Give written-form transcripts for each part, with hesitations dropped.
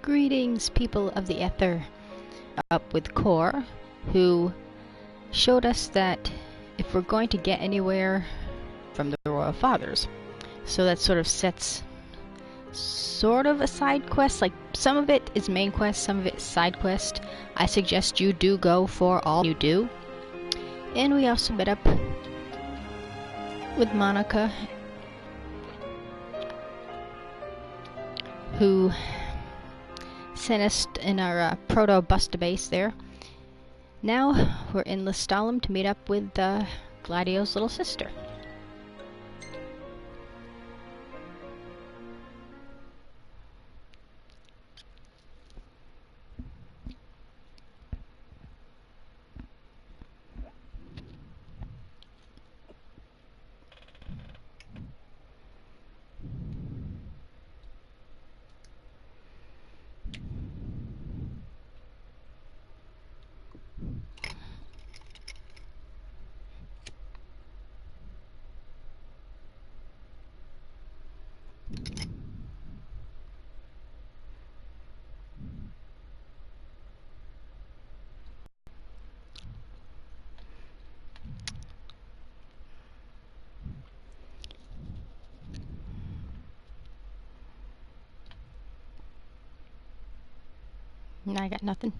Greetings, people of the Ether, up with Core, who showed us that if we're going to get anywhere from the Royal Fathers, so that sort of sets sort of a side quest, like some of it is main quest, some of it is side quest. I suggest you do go for all you do. And we also met up with Monica, who sent us in our proto-busta base there. Now we're in Lestalem to meet up with Gladio's little sister. I got nothing.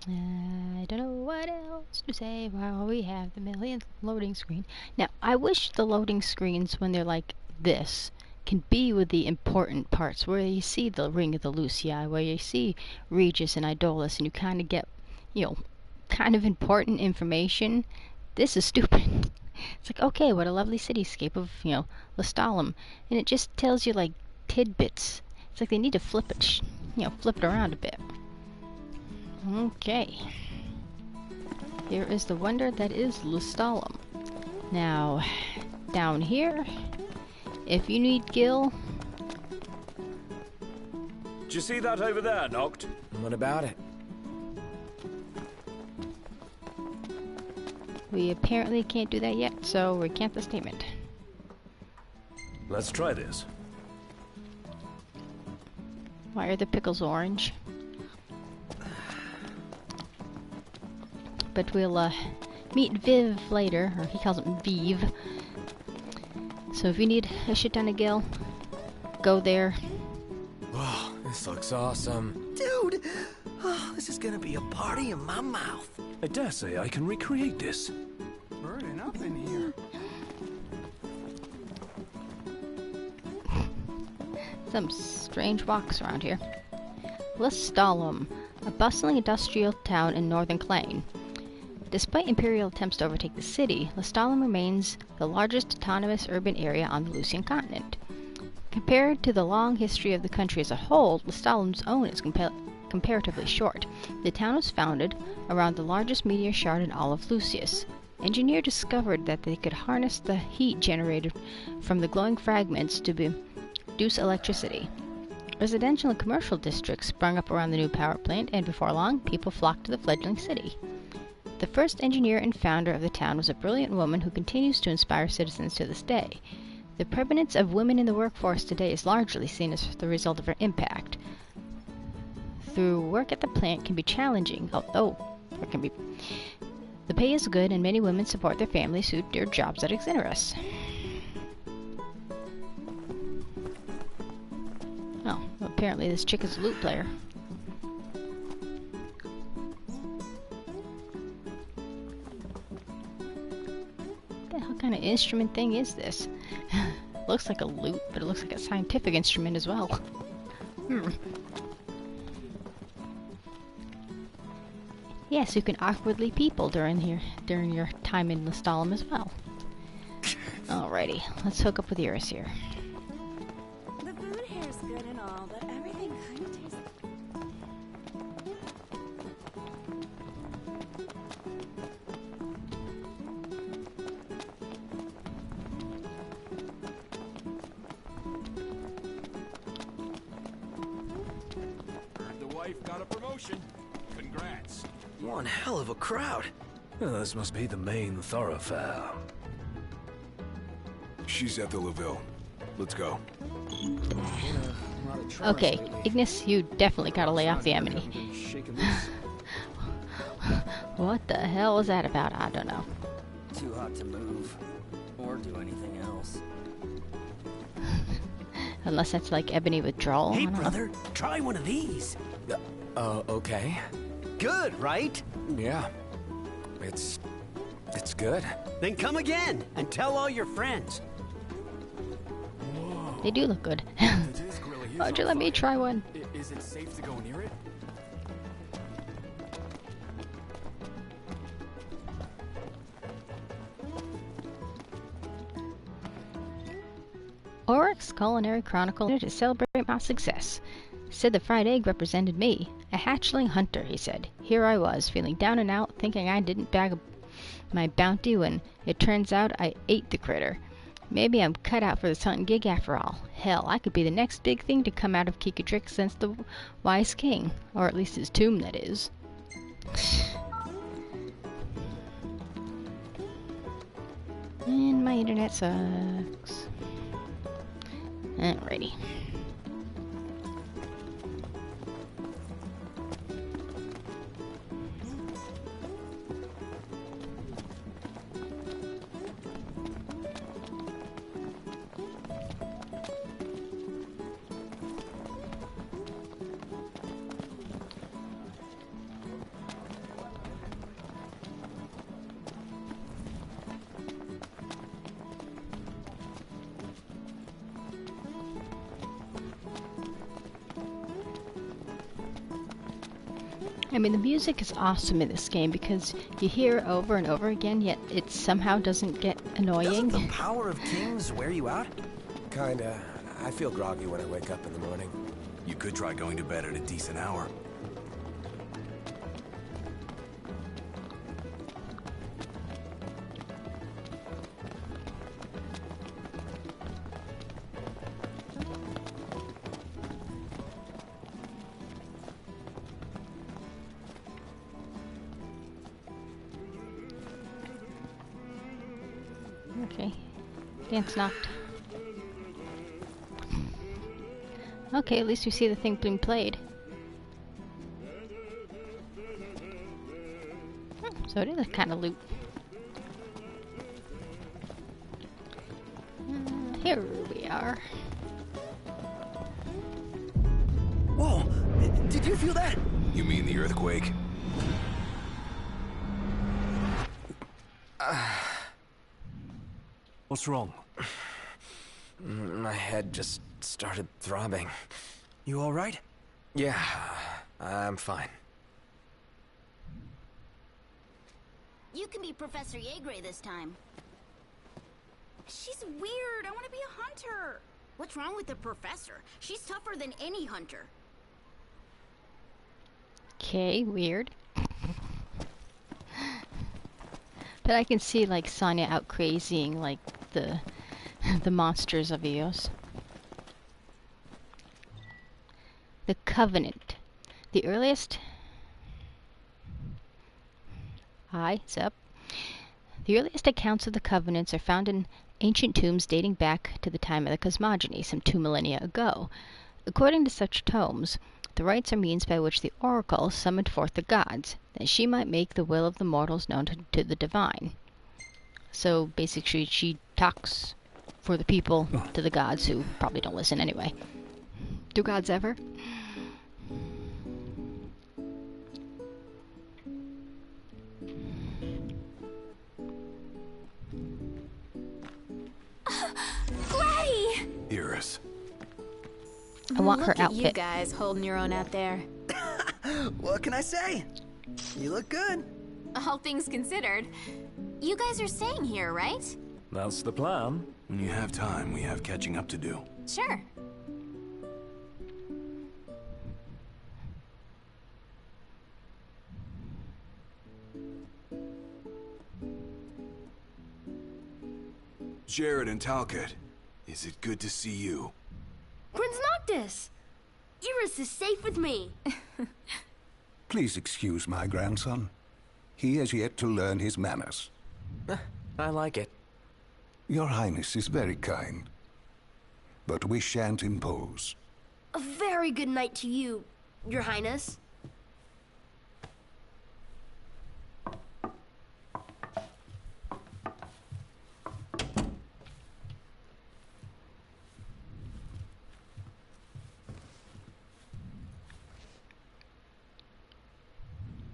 I don't know what else to say while we have the millionth loading screen. Now, I wish the loading screens, when they're like this, can be with the important parts, where you see the Ring of the Lucii, where you see Regis and Idolus, and you kind of get, kind of important information. This is stupid. It's like, okay, what a lovely cityscape of, Lestalem. And it just tells you, like, tidbits. It's like they need to flip it, flip it around a bit. Okay. Here is the wonder that is Lestalem. Now, down here, if you need Gil... Did you see that over there, Noct? What about it? We apparently can't do that yet, so recant the statement. Let's try this. Why are the pickles orange? But we'll meet Viv later, or he calls him Viv. So if you need a shit ton of Gil, go there. Oh, this looks awesome. Dude! Oh, this is gonna be a party in my mouth. I dare say I can recreate this. Burning up in here. Some strange walks around here. Lestalem, a bustling industrial town in northern Clane. Despite Imperial attempts to overtake the city, Lestalem remains the largest autonomous urban area on the Lucian continent. Compared to the long history of the country as a whole, Lestalem's own is comparatively short. The town was founded around the largest meteor shard in all of Lucius. Engineers discovered that they could harness the heat generated from the glowing fragments to produce electricity. Residential and commercial districts sprung up around the new power plant, and before long, people flocked to the fledgling city. The first engineer and founder of the town was a brilliant woman who continues to inspire citizens to this day. The prevalence of women in the workforce today is largely seen as the result of her impact. Through work at the plant can be challenging, although the pay is good and many women support their families who do jobs that excite us. Oh, well, apparently this chick is a lute player. What the hell kind of instrument thing is this? Looks like a lute, but it looks like a scientific instrument as well. Yes, you can awkwardly people during your time in Lestalem as well. Alrighty, let's hook up with Iris here. The food here is good and all, but everything kind of tastes... Heard the wife got a promotion. Congrats. One hell of a crowd. Well, this must be the main thoroughfare. She's at the Laville. Let's go. Okay, Ignis, you definitely gotta lay off the enemy. What the hell is that about? I don't know. Too hot to move or do anything else. Unless that's like ebony withdrawal. Hey, I don't know. brother, try one of these. Okay. Good, right? Yeah. It's good. Then come again and tell all your friends. They do look good. The disc really is Why'd you on let me fire. try one? Is it safe to go near it? Oryx Culinary Chronicle to celebrate my success. Said the fried egg represented me. A hatchling hunter, he said. Here I was, feeling down and out, thinking I didn't bag my bounty when it turns out I ate the critter. Maybe I'm cut out for this hunting gig after all. Hell, I could be the next big thing to come out of Kikadrick since the wise king. Or at least his tomb, that is. And my internet sucks. Alrighty. I mean, the music is awesome in this game because you hear it over and over again, yet it somehow doesn't get annoying. Doesn't the power of kings wear you out? Kinda. I feel groggy when I wake up in the morning. You could try going to bed at a decent hour. Okay. Dance knocked. Okay, at least we see the thing being played. So it is a kind of loot. Here we are. Whoa! Did you feel that? You mean the earthquake? What's wrong? My head just started throbbing. You all right? Yeah, I'm fine. You can be Professor Yegre this time. She's weird. I want to be a hunter. What's wrong with the professor? She's tougher than any hunter. Okay, weird. But I can see like Sonya out crazying like the monsters of Eos. The Covenant. The earliest The earliest accounts of the Covenants are found in ancient tombs dating back to the time of the cosmogony, some 2 millennia ago. According to such tomes, the rites are means by which the oracle summoned forth the gods, that she might make the will of the mortals known to the divine. So basically she talks for the people to the gods, who probably don't listen anyway. Do gods ever? Gladdy! Iris. I want her Look at you outfit. guys holding your own out there. What can I say? You look good. All things considered. You guys are staying here, right? That's the plan. When you have time, we have catching up to do. Sure. Jared and Talcott, is it good to see you? Prince Noctis! Iris is safe with me. Please excuse my grandson. He has yet to learn his manners. I like it. Your Highness is very kind. but we shan't impose. A very good night to you, Your Highness.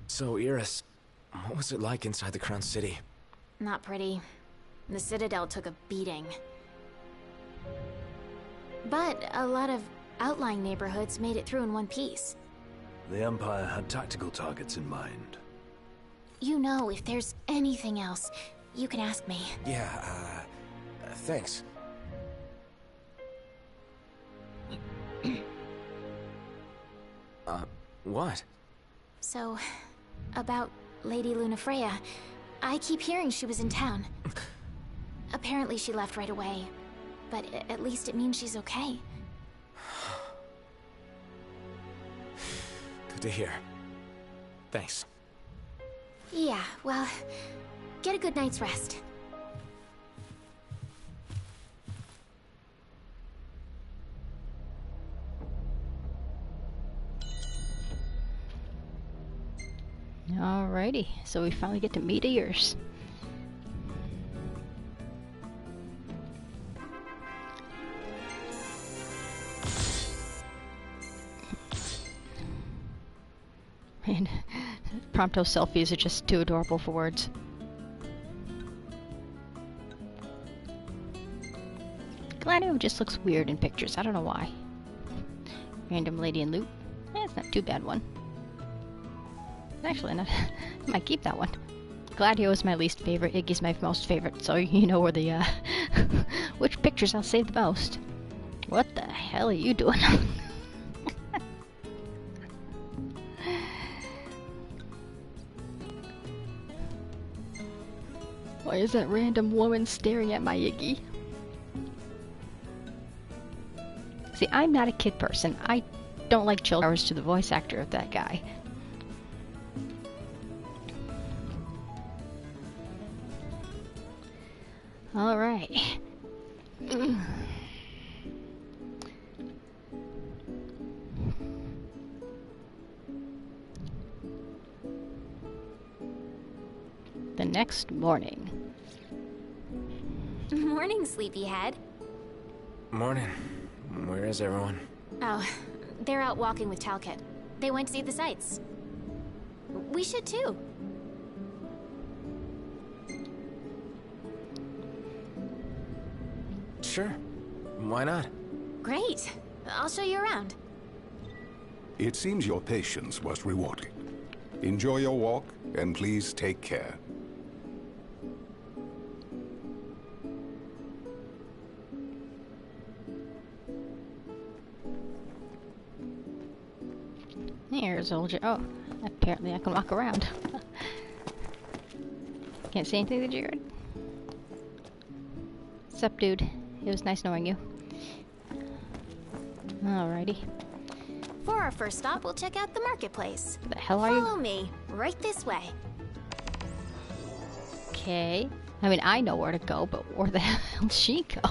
So, Iris, what was it like inside the Crown City? Not pretty. The Citadel took a beating. But a lot of outlying neighborhoods made it through in one piece. The Empire had tactical targets in mind. You know, if there's anything else, you can ask me. Yeah, thanks. What? So, about Lady Lunafreya, I keep hearing she was in town. Apparently she left right away, but at least it means she's okay. Good to hear. Thanks. Yeah, well, get a good night's rest. Alrighty, so we finally get to meet Iris. And Prompto selfies are just too adorable for words. Gladio just looks weird in pictures, I don't know why. Random lady in loot. It's not too bad one. Actually, not. I might keep that one. Gladio is my least favorite. Iggy's my most favorite. So you know where the which pictures I'll save the most. What the hell are you doing? Why is that random woman staring at my Iggy? See, I'm not a kid person. I don't like children. To the voice actor of that guy. All right. The next morning. Morning, sleepyhead. Morning. Where is everyone? Oh, they're out walking with Talcott. They went to see the sights. We should too. Sure. Why not? Great. I'll show you around. It seems your patience was rewarded. Enjoy your walk, and please take care. Here's old Oh, apparently I can walk around. Can't say anything to Jared. Sup, dude? It was nice knowing you. Alrighty. For our first stop, we'll check out the marketplace. The hell are you? Follow me, right this way. Okay. I mean, I know where to go, but where the hell did she go?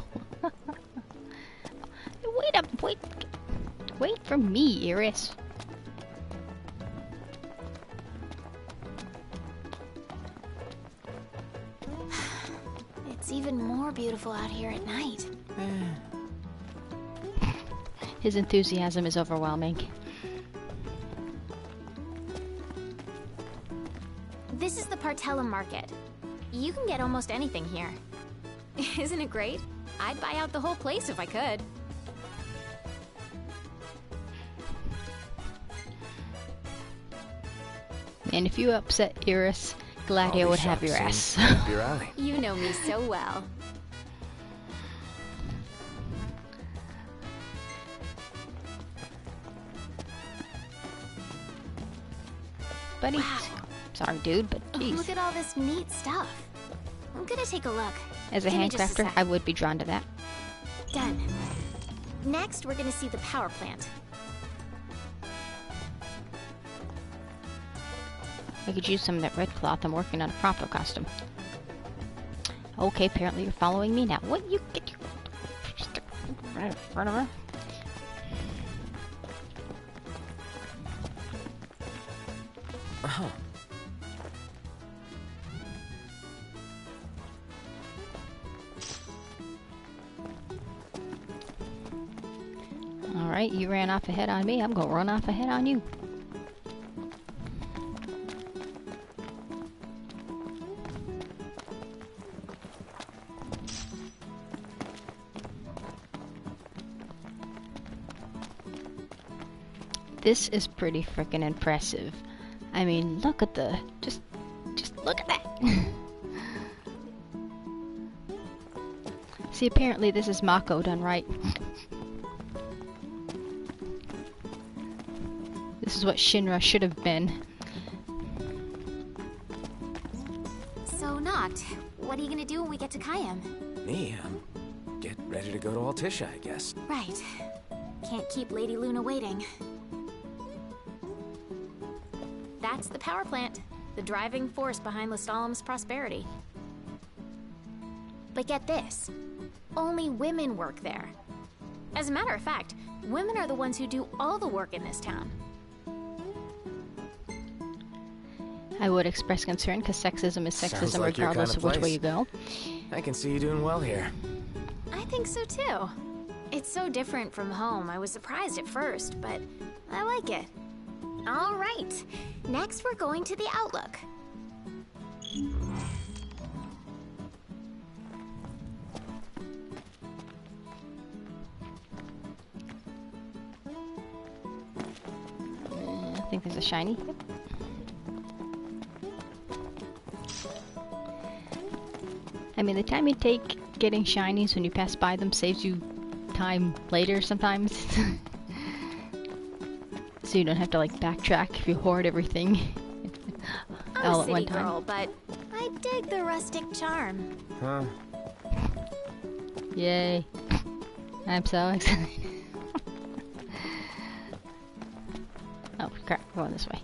Wait for me, Iris. It's even more beautiful out here at night. His enthusiasm is overwhelming. This is the Partellum Market. You can get almost anything here. Isn't it great? I'd buy out the whole place if I could. And if you upset Iris, Gladio would have your ass. Your alley. You know me so well. Buddy. Wow. Sorry, dude, but jeez. Look at all this neat stuff. I'm gonna take a look. As a Give me just a handcrafter, sec. I would be drawn to that. Done. Next, we're gonna see the power plant. I could use some of that red cloth. I'm working on a Prompto costume. Okay, apparently you're following me now. What? You get your... right in front of her. Uh-huh. Alright, you ran off ahead on me. I'm gonna run off ahead on you. This is pretty freaking impressive. I mean, look at the... Just look at that! See, apparently this is Mako done right. This is what Shinra should have been. So, Noct, what are you gonna do when we get to Kayam? Me, get ready to go to Altisha, I guess. Right. Can't keep Lady Luna waiting. That's the power plant, the driving force behind Lestalem's prosperity. But get this, only women work there. As a matter of fact, women are the ones who do all the work in this town. I would express concern because sexism is Sounds sexism like your regardless kind of of which way place. you go. I can see you doing well here. I think so too. It's so different from home. I was surprised at first, but I like it. All right, next we're going to the Outlook. I think there's a shiny. Yep. I mean, the time you take getting shinies when you pass by them saves you time later sometimes. So you don't have to like backtrack if you hoard everything all at one time. Girl, but I dig the rustic charm. Huh? Yay. I'm so excited. Oh crap, going this way.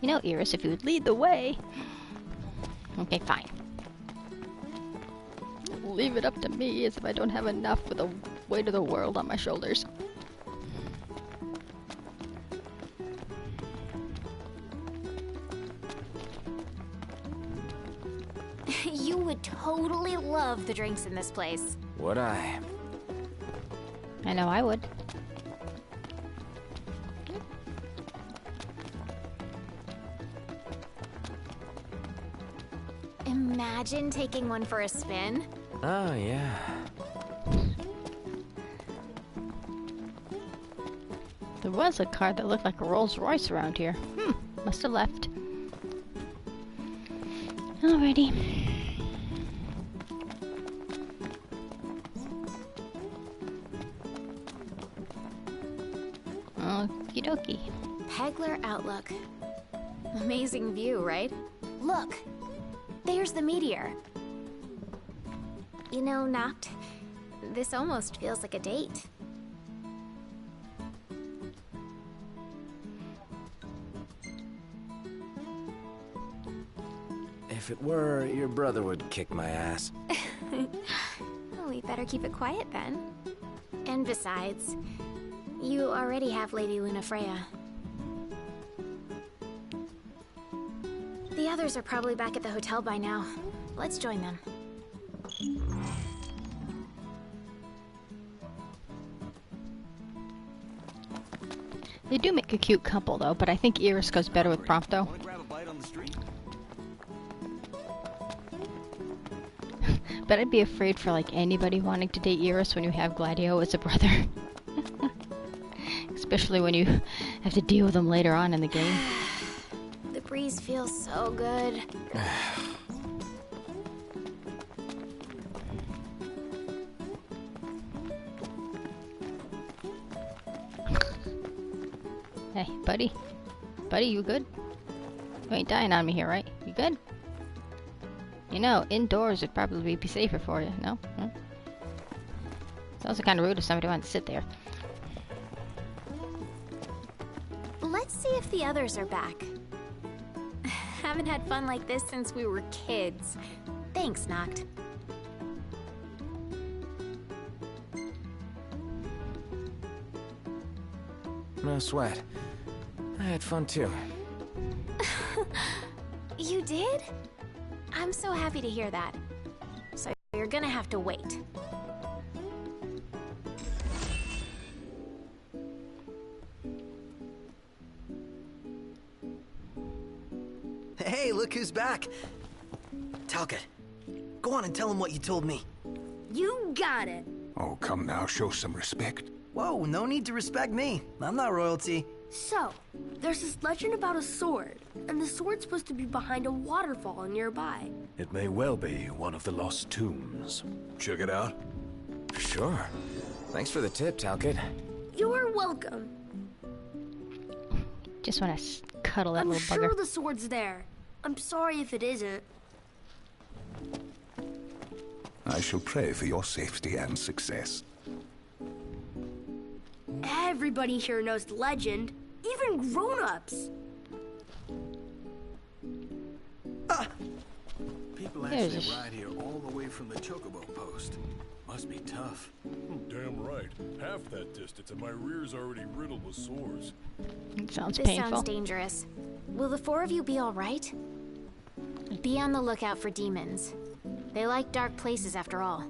You know, Iris, if you would lead the way. Okay, fine. Leave it up to me as if I don't have enough with the weight of the world on my shoulders. You would totally love the drinks in this place. Would I? I know I would. Imagine taking one for a spin. Oh, yeah. There was a car that looked like a Rolls Royce around here. Must have left. Alrighty. Okie dokie. Pegler Outlook. Amazing view, right? Look! There's the meteor. You know, Noct, this almost feels like a date. If it were, your brother would kick my ass. Oh, we better keep it quiet then. And besides, you already have Lady Lunafreya. The others are probably back at the hotel by now. Let's join them. They do make a cute couple though, but I think Iris goes better with Prompto. Wanna grab a bite on the street? But I'd be afraid for like anybody wanting to date Iris when you have Gladio as a brother. Especially when you have to deal with them later on in the game. The breeze feels so good. Hey, buddy. Buddy, you good? You ain't dying on me here, right? You good? You know, indoors would probably be safer for you, no? It's also kind of rude if somebody wants to sit there. Let's see if the others are back. Haven't had fun like this since we were kids. Thanks, Noct. No sweat. I had fun too. You did? I'm so happy to hear that. So you're gonna have to wait. Hey, look who's back. Talcott, go on and tell him what you told me. You got it. Oh, come now, show some respect. Whoa, no need to respect me. I'm not royalty. So, there's this legend about a sword, and the sword's supposed to be behind a waterfall nearby. It may well be one of the lost tombs. Check it out. Sure. Thanks for the tip, Talcott. You are welcome. Just want to cuddle that I'm little sure bugger. the sword's there. I'm sorry if it isn't. I shall pray for your safety and success. Everybody here knows the legend, even grown-ups. People There's actually a ride here all the way from the Chocobo post. Must be tough. Damn right. Half that distance and my rear's already riddled with sores. It sounds This painful. sounds dangerous. Will the four of you be all right? Be on the lookout for demons. They like dark places after all.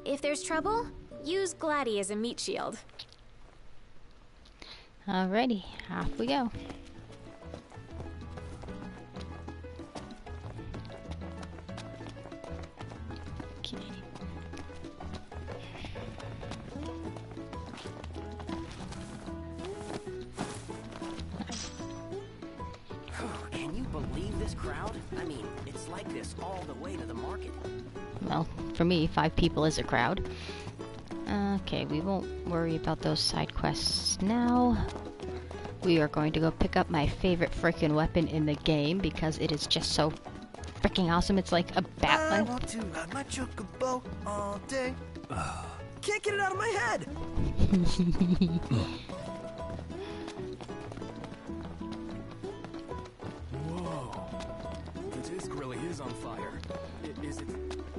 If there's trouble, use Gladdy as a meat shield. Alrighty, off we go. Okay. Can you believe this crowd? I mean, it's like this all the way to the market. Well, for me, 5 people is a crowd. Okay, we won't worry about those side quests now. We are going to go pick up my favorite frickin' weapon in the game because it is just so freaking awesome. It's like a I bat. want to ride my chocobo all day. Can't get it out of my head. Whoa. The disc really is on fire. Is it?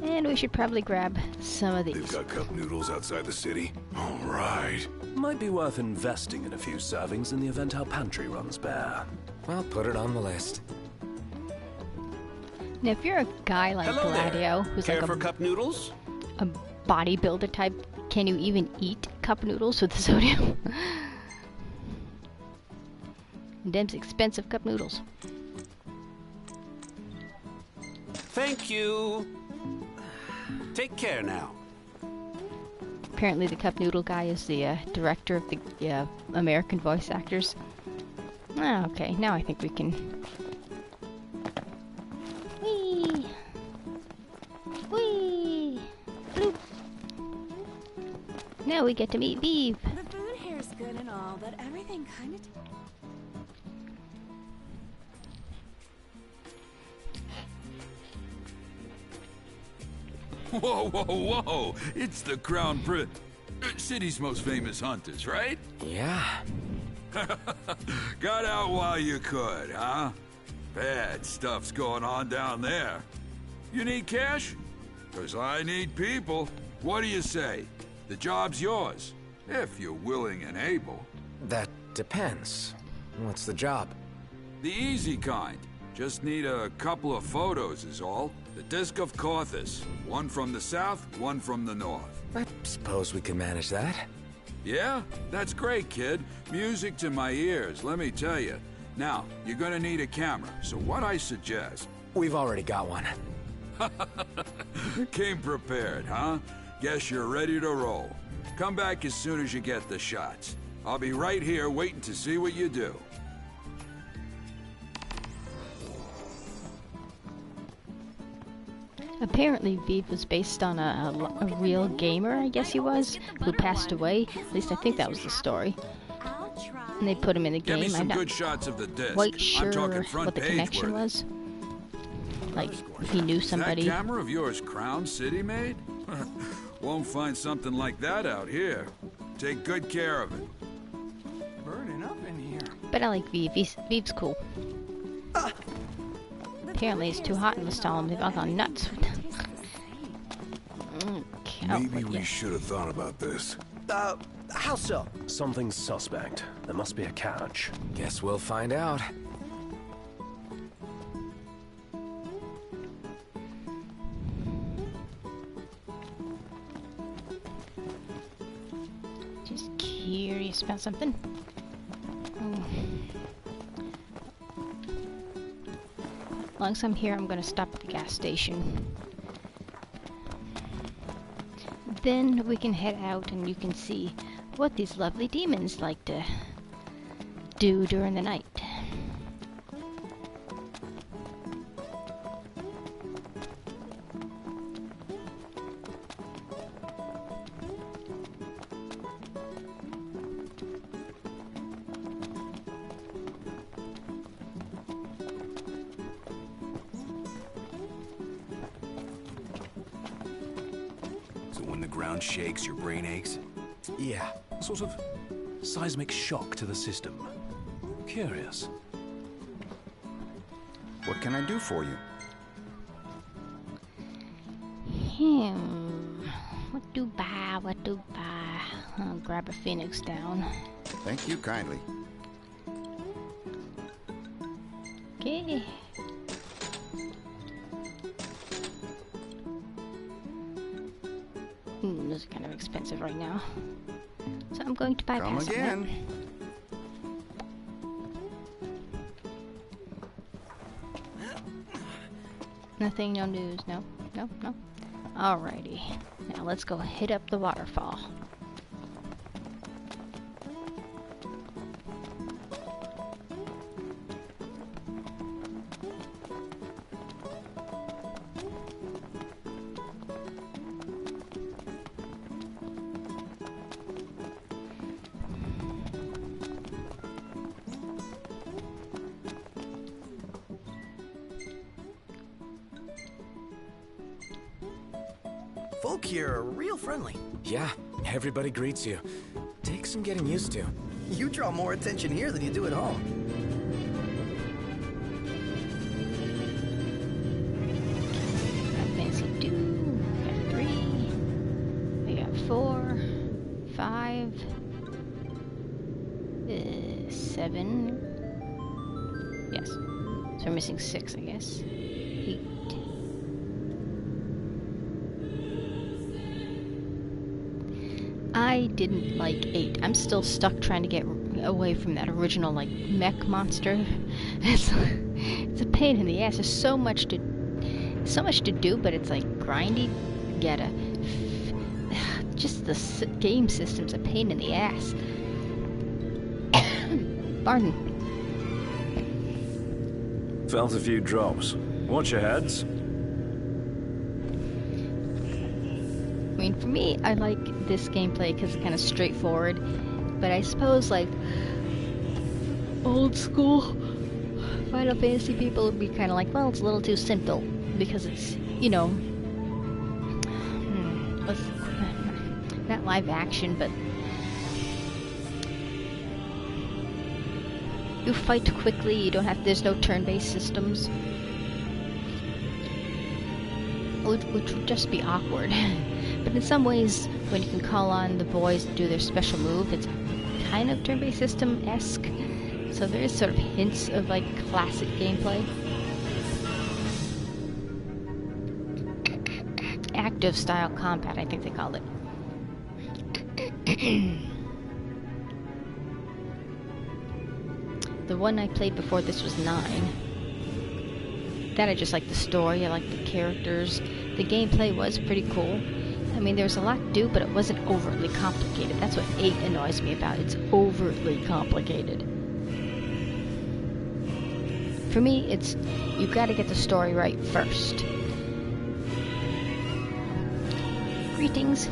And we should probably grab some of They've these. got cup noodles outside the city. All right. Might be worth investing in a few servings in the event our pantry runs bare. Well, put it on the list. Now, if you're a guy like Hello Gladio, there. who's Care like for cup noodles? a bodybuilder type, can you even eat cup noodles with the sodium? Them's expensive cup noodles. Thank you. Take care now. Apparently the cup noodle guy is the director of the American voice actors. Ah, okay, now I think we can... Whee! Whee! Bloop! Now we get to meet Vive. The food here's good and all, but everything kind of... Whoa, whoa, whoa! It's the city's most famous hunters, right? Yeah. Got out while you could, huh? Bad stuff's going on down there. You need cash? 'Cause I need people. What do you say? The job's yours, if you're willing and able. That depends. What's the job? The easy kind. Just need a couple of photos is all. The Disc of Gothy. One from the south, one from the north. I suppose we can manage that. Yeah? That's great, kid. Music to my ears, let me tell you. Now, you're gonna need a camera, so what I suggest... We've already got one. Came prepared, huh? Guess you're ready to roll. Come back as soon as you get the shots. I'll be right here waiting to see what you do. Apparently Vive was based on a real gamer, I guess he was, who passed away. At least I think that was the story. And they put him in the Get me game. some I'm not good shots of the disc. quite sure I'm talking front what the page connection worthy. was. Like, he knew somebody. Is that camera of yours Crown City made? Won't find something like that out here. Take good care of it. Burning up in here. But I like Vive. Vive's cool. Apparently it's too hot in the Stalin. They've all gone nuts. Okay. Maybe we should have thought about this. How so? Something suspect. There must be a catch. Guess we'll find out. Just curious about something. As long as I'm here, I'm gonna stop at the gas station. Then we can head out and you can see what these lovely demons like to do during the night. When the ground shakes, your brain aches? Yeah. Sort of seismic shock to the system. Curious. What can I do for you? What do buy? What do buy? I'll grab a phoenix down. Thank you kindly. Okay. Those are kind of expensive right now. So I'm going to bypass Come again. Nothing, no news, no. Alrighty. Now let's go hit up the waterfall. Folk here are real friendly. Yeah, everybody greets you. Takes some getting used to. You draw more attention here than you do at home. Got fancy 2, got 3, we got 4, 5, 7. Yes. So we're missing 6, I guess. 8. I didn't like 8. I'm still stuck trying to get away from that original, like, mech monster. It's a pain in the ass. There's so much to do, but it's like grindy. Just the game system's a pain in the ass. Pardon. Felt a few drops. Watch your heads. I mean, for me, I like this gameplay because it's kind of straightforward, but I suppose, like, old school Final Fantasy people would be kind of like, well, it's a little too simple, because it's, you know, not live action, but you fight quickly, you don't have, there's no turn-based systems, which would just be awkward. But in some ways, when you can call on the boys to do their special move, it's kind of turn-based system-esque. So there is sort of hints of, like, classic gameplay. Active style combat, I think they called it. The one I played before this was 9. That I just liked the story, I liked the characters. The gameplay was pretty cool. I mean, there was a lot to do, but it wasn't overtly complicated. That's what 8 annoys me about. It's overtly complicated. For me, it's, you've got to get the story right first. Greetings.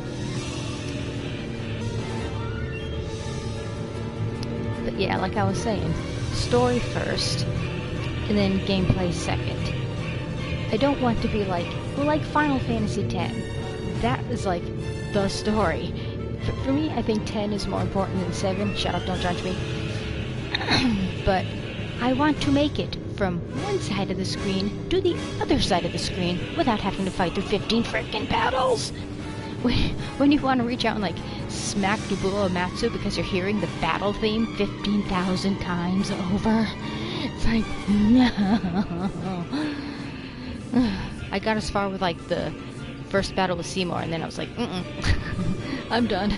But yeah, like I was saying, story first, and then gameplay second. I don't want to be like Final Fantasy X. That is like the story. For me, I think 10 is more important than 7. Shut up, don't judge me. But I want to make it from one side of the screen to the other side of the screen without having to fight through 15 frickin' battles. when you want to reach out and like smack Nobuo Uematsu because you're hearing the battle theme 15,000 times over. It's like, no. I got as far with like the first battle with Seymour, and then I was like, I'm done.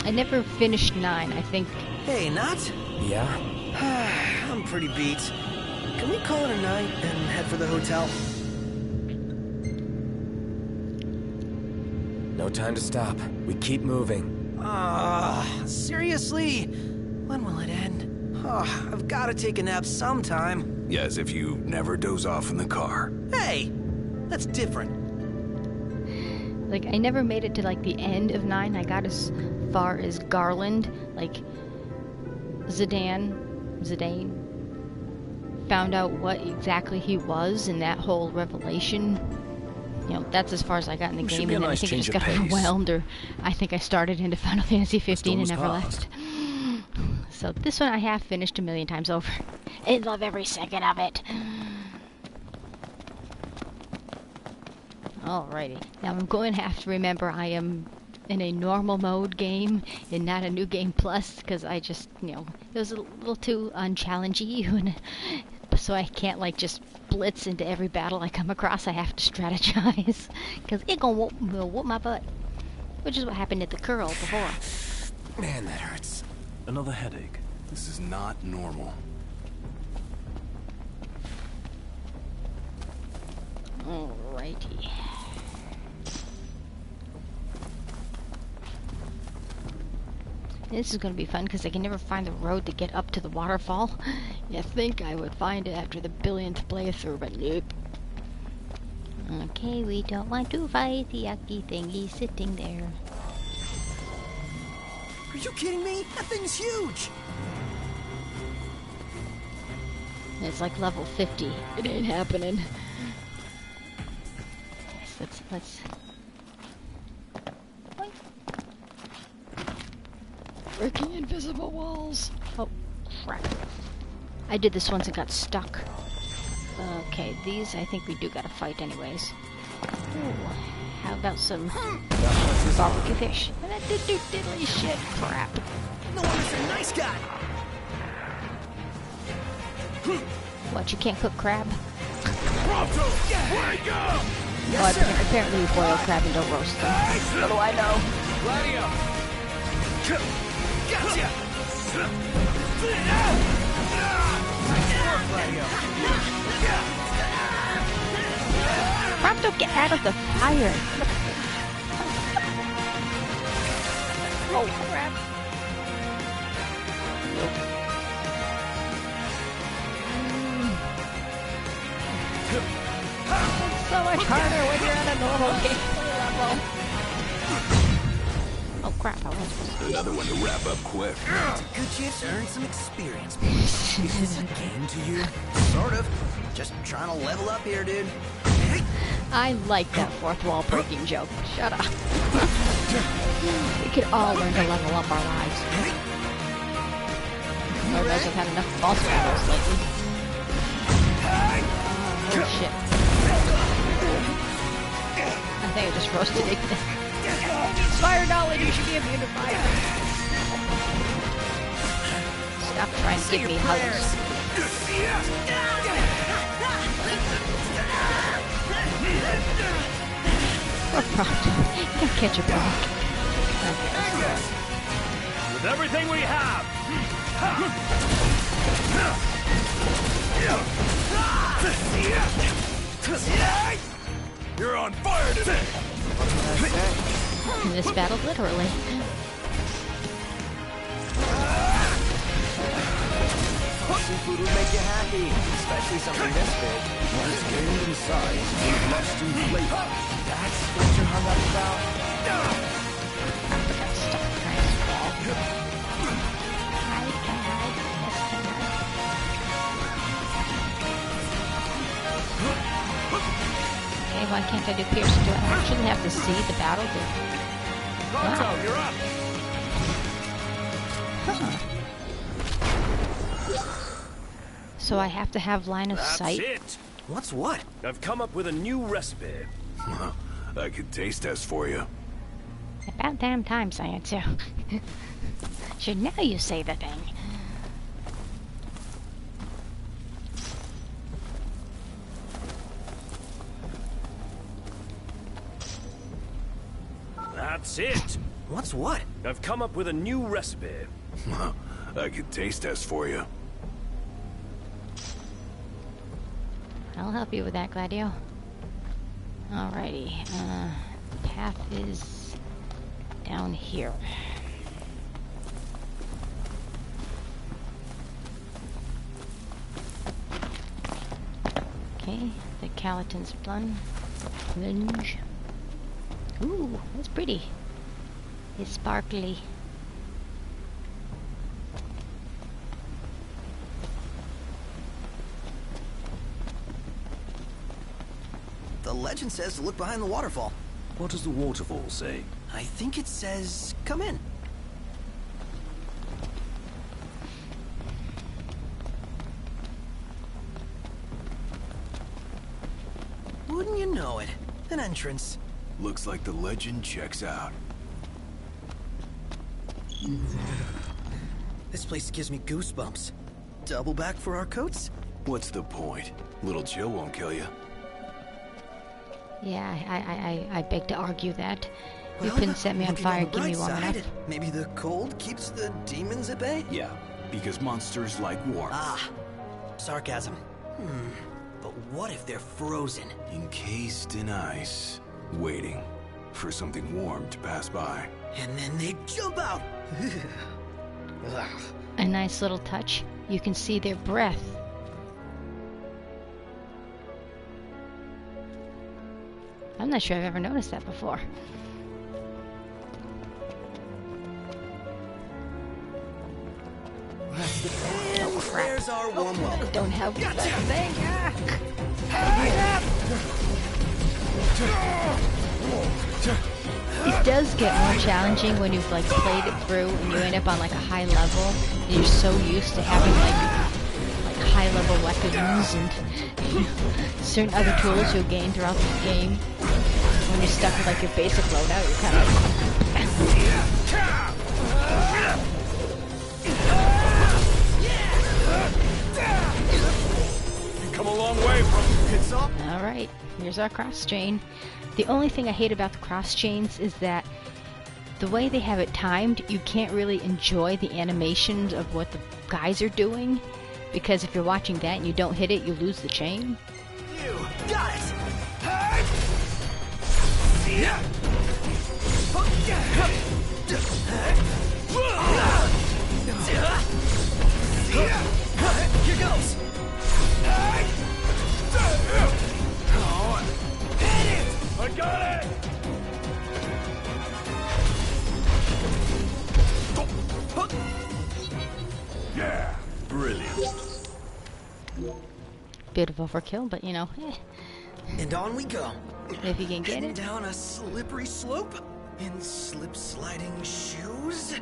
I never finished 9, I think. Hey, Nat? Yeah? I'm pretty beat. Can we call it a night and head for the hotel? No time to stop. We keep moving. Seriously? When will it end? I've got to take a nap sometime. Yeah, as if you never doze off in the car. Hey! That's different. Like, I never made it to, like, the end of 9. I got as far as Garland. Like, Zidane found out what exactly he was in that whole revelation. You know, that's as far as I got in the game, and then I think I just got overwhelmed, or I think I started into Final Fantasy 15 and never left. So this one I have finished 1,000,000 times over. I love every second of it. Alrighty, now I'm going to have to remember I am in a normal mode game and not a New Game Plus, because I just, you know, it was a little too unchallenging, so I can't like just blitz into every battle I come across. I have to strategize, because it gonna whoop my butt, which is what happened at the curl before. Man, that hurts. Another headache. This is not normal. Alrighty. This is going to be fun because I can never find the road to get up to the waterfall. You think I would find it after the 1000th playthrough, but nope. Okay, we don't want to fight the yucky thingy sitting there. Are you kidding me? That thing's huge! It's like level 50. It ain't happening. Yes, let's... Breaking invisible walls. Oh, crap. I did this once and got stuck. Okay, these I think we do gotta fight anyways. Ooh, how about some barbecue fish? And that did do diddly shit. Crap. No wonder you're a nice guy! What, you can't cook crab? Pronto! Wake up! Yes, well, apparently we boil crab and don't roast them. What do I know? Gladio! Gotcha! Crab, don't get out of the fire! Oh, crap. Nope. It's so much harder when you're on a normal gameplay level. Oh crap, I was supposed to... Another one to wrap up quick. It's a good chance to earn some experience points. Is this a game to you? Sort of. Just trying to level up here, dude. I like that fourth wall breaking joke. Shut up. We could all learn to level up our lives. Otherwise I've had enough boss battles lately. Oh shit. I think I just roasted it. It's fire knowledge, you should be immune to fire. Stop trying to give me hugs. Poor Proctor. Can't catch a break. With everything we have! You're on fire today! In this battle, literally. Seafood would make you happy, especially something this big. Once gained in size, you lost in flavor. That's what you're hung up about? I got stuck behind this wall. Okay, why can't I do piercing? Do I actually have to see the battle? Wow. You're up! Huh. So I have to have line of sight? That's it! What's what? I've come up with a new recipe. I could taste test for you. About damn time, Science. So now you say the thing. That's it. What's what? I've come up with a new recipe. I could taste test for you. I'll help you with that, Gladio. Alrighty. Path is down here. Okay, the Calatin's plunge. Ooh, that's pretty. It's sparkly. The legend says to look behind the waterfall. What does the waterfall say? I think it says, come in. Wouldn't you know it? An entrance. Looks like the legend checks out. This place gives me goosebumps. Double back for our coats? What's the point? Little Jill won't kill you. Yeah, I beg to argue that. You Well, couldn't set me on looking fire the and give me bright warm side, enough. Maybe the cold keeps the demons at bay? Yeah, because monsters like warmth. Ah, sarcasm. But what if they're frozen? Encased in ice, waiting for something warm to pass by. And then they jump out! A nice little touch. You can see their breath. I'm not sure I've ever noticed that before. And there's our warm welcome. Don't help with that thing. It does get more challenging when you've like played it through and you end up on like a high level and you're so used to having like high level weapons and certain other tools you'll gain throughout the game. When you're stuck with like your basic loadout, you're kind of Come a long way from it's up. Alright, here's our cross chain. The only thing I hate about the cross chains is that the way they have it timed, you can't really enjoy the animations of what the guys are doing, because if you're watching that and you don't hit it, you lose the chain. You got it! Here goes! I got it! Yeah, brilliant. Bit of overkill, but you know, And on we go. if you can get Heading it. down a slippery slope in slip-sliding shoes?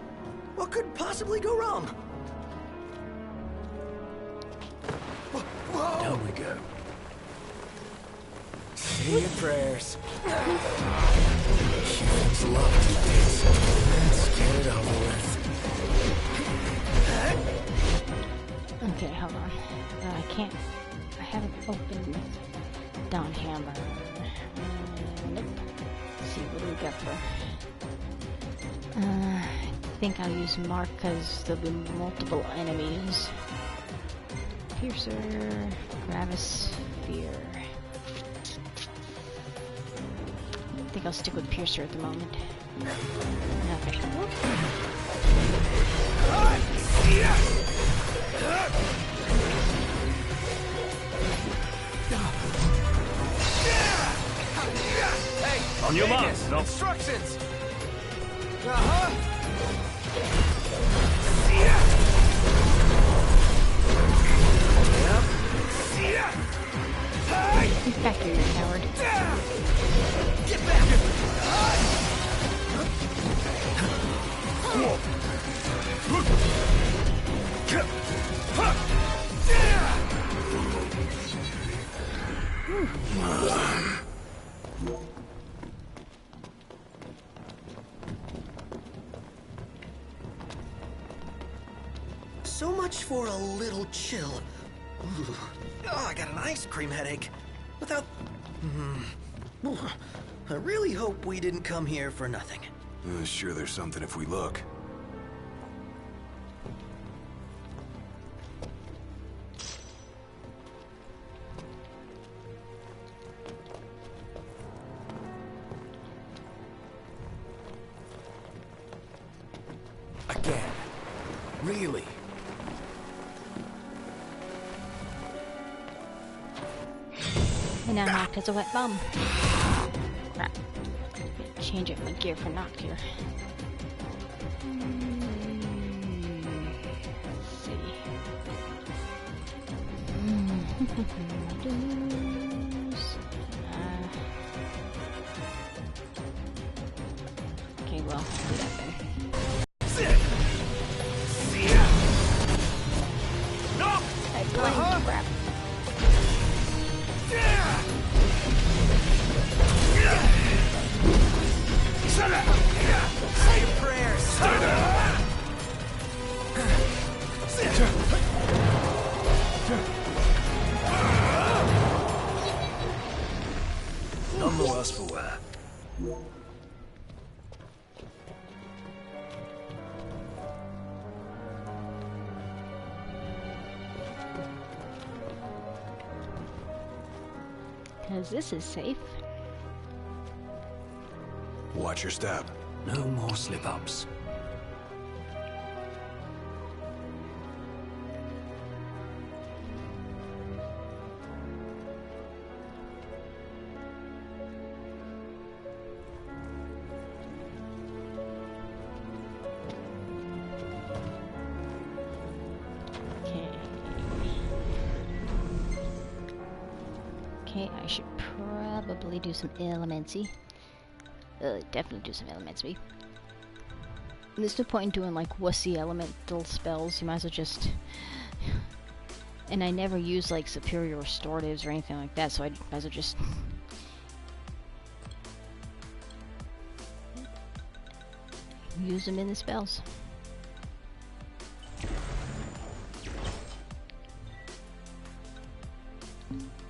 What could possibly go wrong? Whoa! Down we go. Say your prayers. Humans love to dance. Let's get it over with. Okay, hold on. I can't. I haven't opened Dawn Hammer. Nope. Let's see, what do we got for? I think I'll use Mark because there'll be multiple enemies. Piercer, Gravisphere. I think I'll stick with Piercer at the moment. Okay. On your mark. No. Instructions! Get back here, you coward. Get back! So much for a little chill. Ooh. Oh, I got an ice cream headache. Without... I really hope we didn't come here for nothing. Sure, there's something if we look. Again. Really? And now Noct has a wet bum. Crap. Change up my gear for Noct here. Let's see. Okay, well, do that then. I blinked, crap. Say your prayers. None the worse for wear. Because this is safe. Watch your step. No more slip-ups. Okay, I should probably do some elemency. Definitely do some elemency. There's no point in doing like wussy elemental spells. You might as well just... And I never use like superior restoratives or anything like that, so I might as well just... use them in the spells.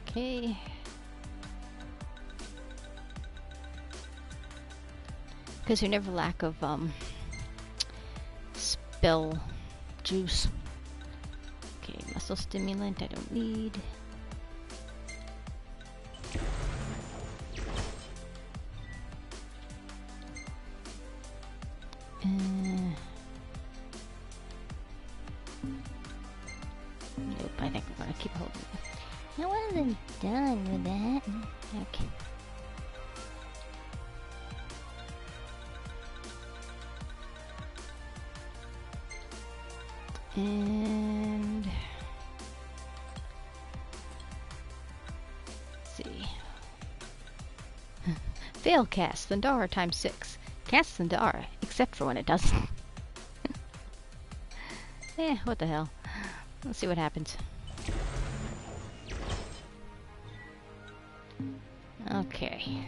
Okay. Because you never lack of spell juice. Okay, muscle stimulant I don't need. Nope, I think I'm gonna keep holding it. I wasn't done with that. Okay. And let's see. Fail cast Thundara times 6. Cast Thundara, except for when it doesn't. What the hell. Let's see what happens. Okay.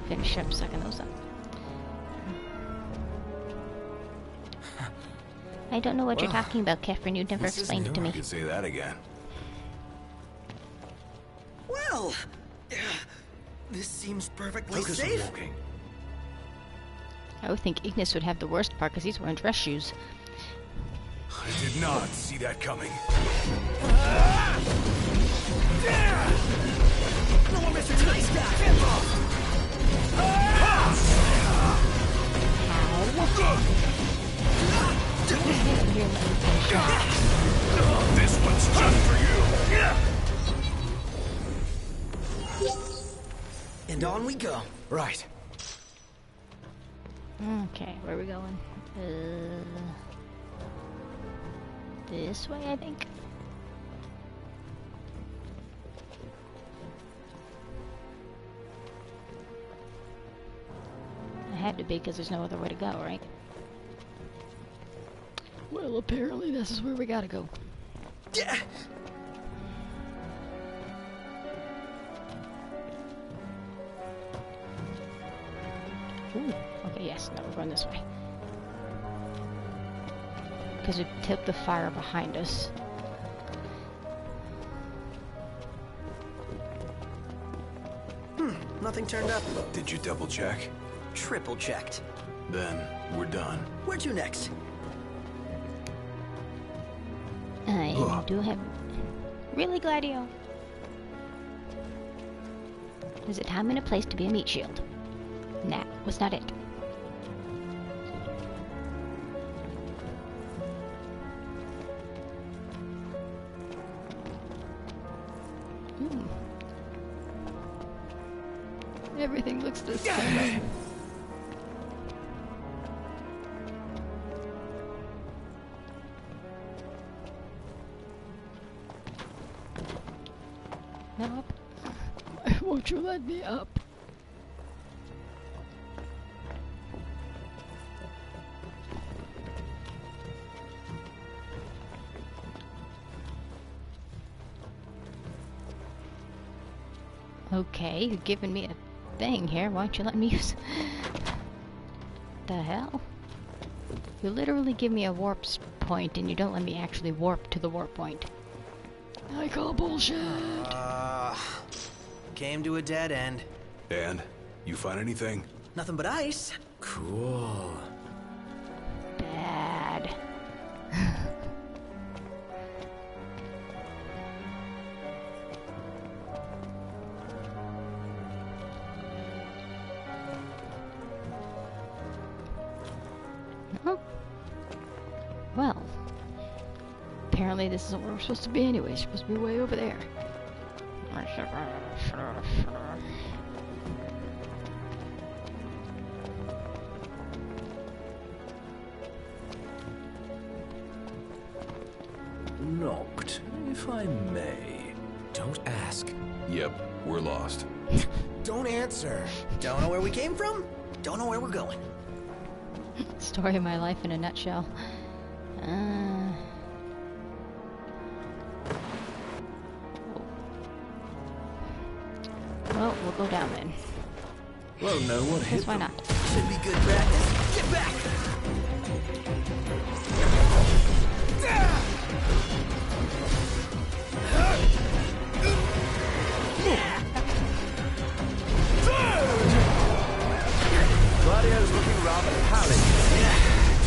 Finish up sucking those up. I don't know what you're talking about, Catherine. You never explained it to me. You could say that again. Well, this seems perfectly Focus on safe. walking. I would think Ignis would have the worst part because he's wearing dress shoes. I did not see that coming. No more Mr. Nice Guy. This one's just for you. And on we go. Right. Okay, where are we going? This way, I think. It had to be because there's no other way to go, right? Well, apparently this is where we gotta go. Yeah. Ooh, okay, yes, no, we're going this way. because it tipped the fire behind us. Nothing turned up. Did you double check? Triple checked. Then we're done. Where to next? I do have... Really, Gladio? There's a time and a place to be a meat shield. That was not it. Everything looks the same. Up. Won't you let me up? Okay, you're giving me a thing here. Why don't you let me use... The hell? You literally give me a warp point and you don't let me actually warp to the warp point. I call bullshit. Came to a dead end. And? You find anything? Nothing but ice. Cool. Bad. Oh. Well, apparently this isn't where we're supposed to be anyway. We're supposed to be way over there. Knocked, if I may. Don't ask. Yep, we're lost. Don't answer. Don't know where we came from. Don't know where we're going. Story of my life in a nutshell. Well, we'll go down then. Well, no one hit. Guess why not? Should be good practice. Get back! Gladio's looking rather pallid.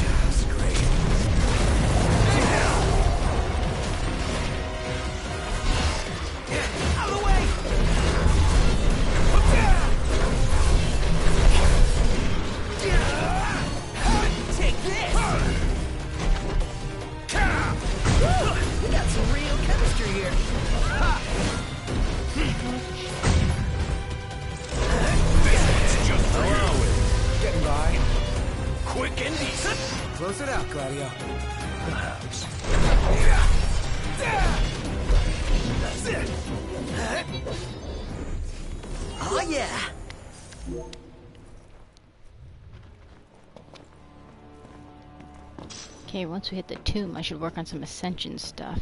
Just great. Out of the way! Take this! We got some real chemistry here. Getting by. Quick and decent. Close it out, Gladio. Perhaps. Oh yeah! Okay, once we hit the tomb, I should work on some ascension stuff.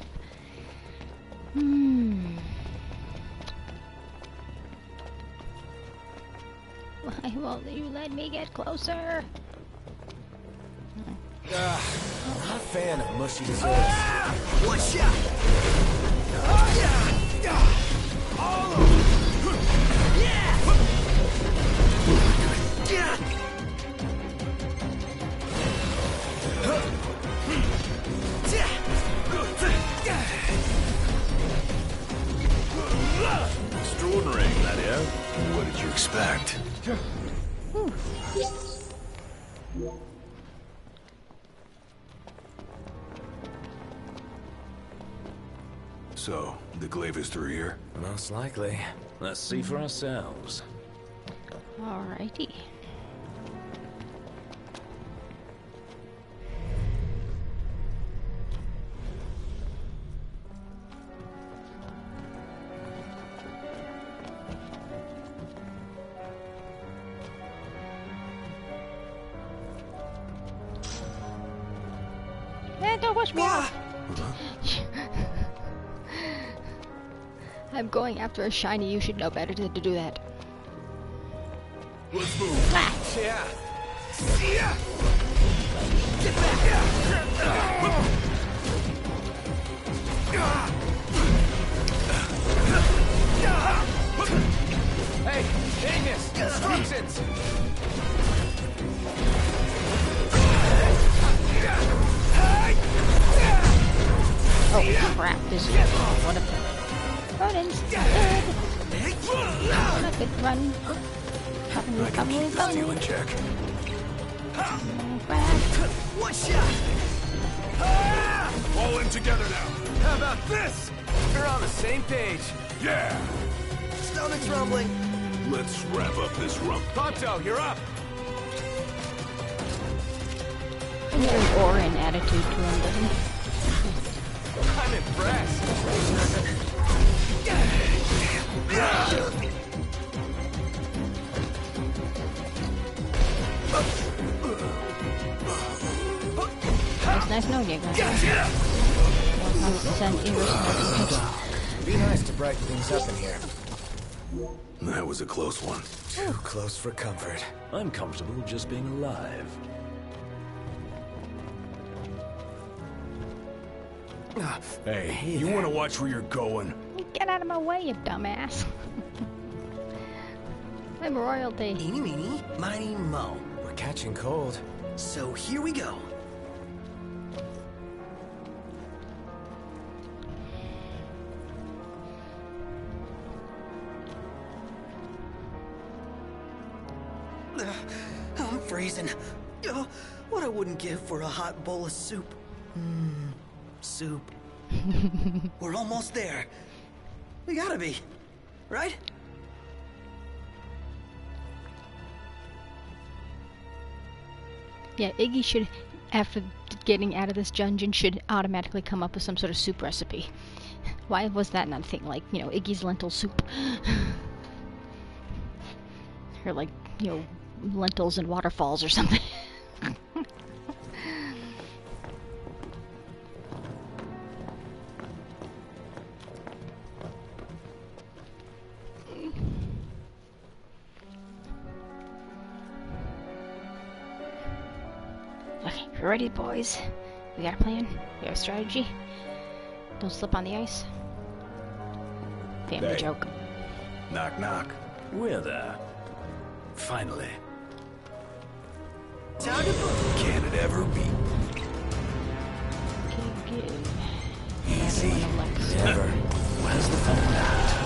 Why won't you let me get closer? Not a fan of mushy desserts. One shot! All of them! Yeah! Extraordinary, Gladio. What did you expect? So, the glaive is through here? Most likely. Let's see for ourselves. Alrighty. Don't push me off. I'm going after a shiny. You should know better than to do that. Let's move. Yeah. Get back! Hey, Agnes! Instructions! Oh crap, this is one of them. Run instead! Not good run. I can keep the steel in check. One shot! All in together now. How about this? We're on the same page. Yeah. Stomach's rumbling. Let's wrap up this rump. Ponto, you're up. A very Orin attitude to him, doesn't he? I'm impressed. It's nice knowing you guys. Be nice to brighten things up in here. That was a close one. Too close for comfort. I'm comfortable just being alive. Hey, you want to watch where you're going? Get out of my way, you dumbass. I'm royalty. Eeny, meeny, miny, mo. We're catching cold. So here we go. I'm freezing. Oh, what I wouldn't give for a hot bowl of soup. Soup. We're almost there. We gotta be, right? Yeah, Iggy should, after getting out of this dungeon, should automatically come up with some sort of soup recipe. Why was that not a thing? Like, you know, Iggy's lentil soup. Or like, you know, lentils and waterfalls or something. Okay, you ready, boys? We got a plan? We have a strategy? Don't slip on the ice. Family Hey. joke. Knock, knock. We're there. Finally. Time to book. Can it ever be? Good. Easy. Never. Never. Where's the fun in that?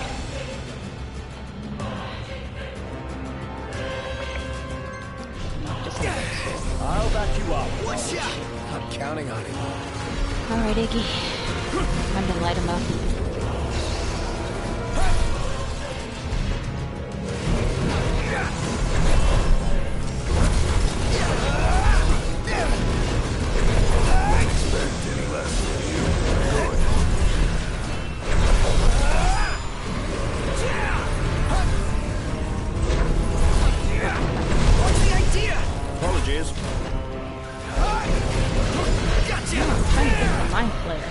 I'll back you up. One shot. I'm counting on it. Alright, Iggy. Time to light him up. What's the idea? Apologies. Gotcha. I'm trying to think of a mind flare.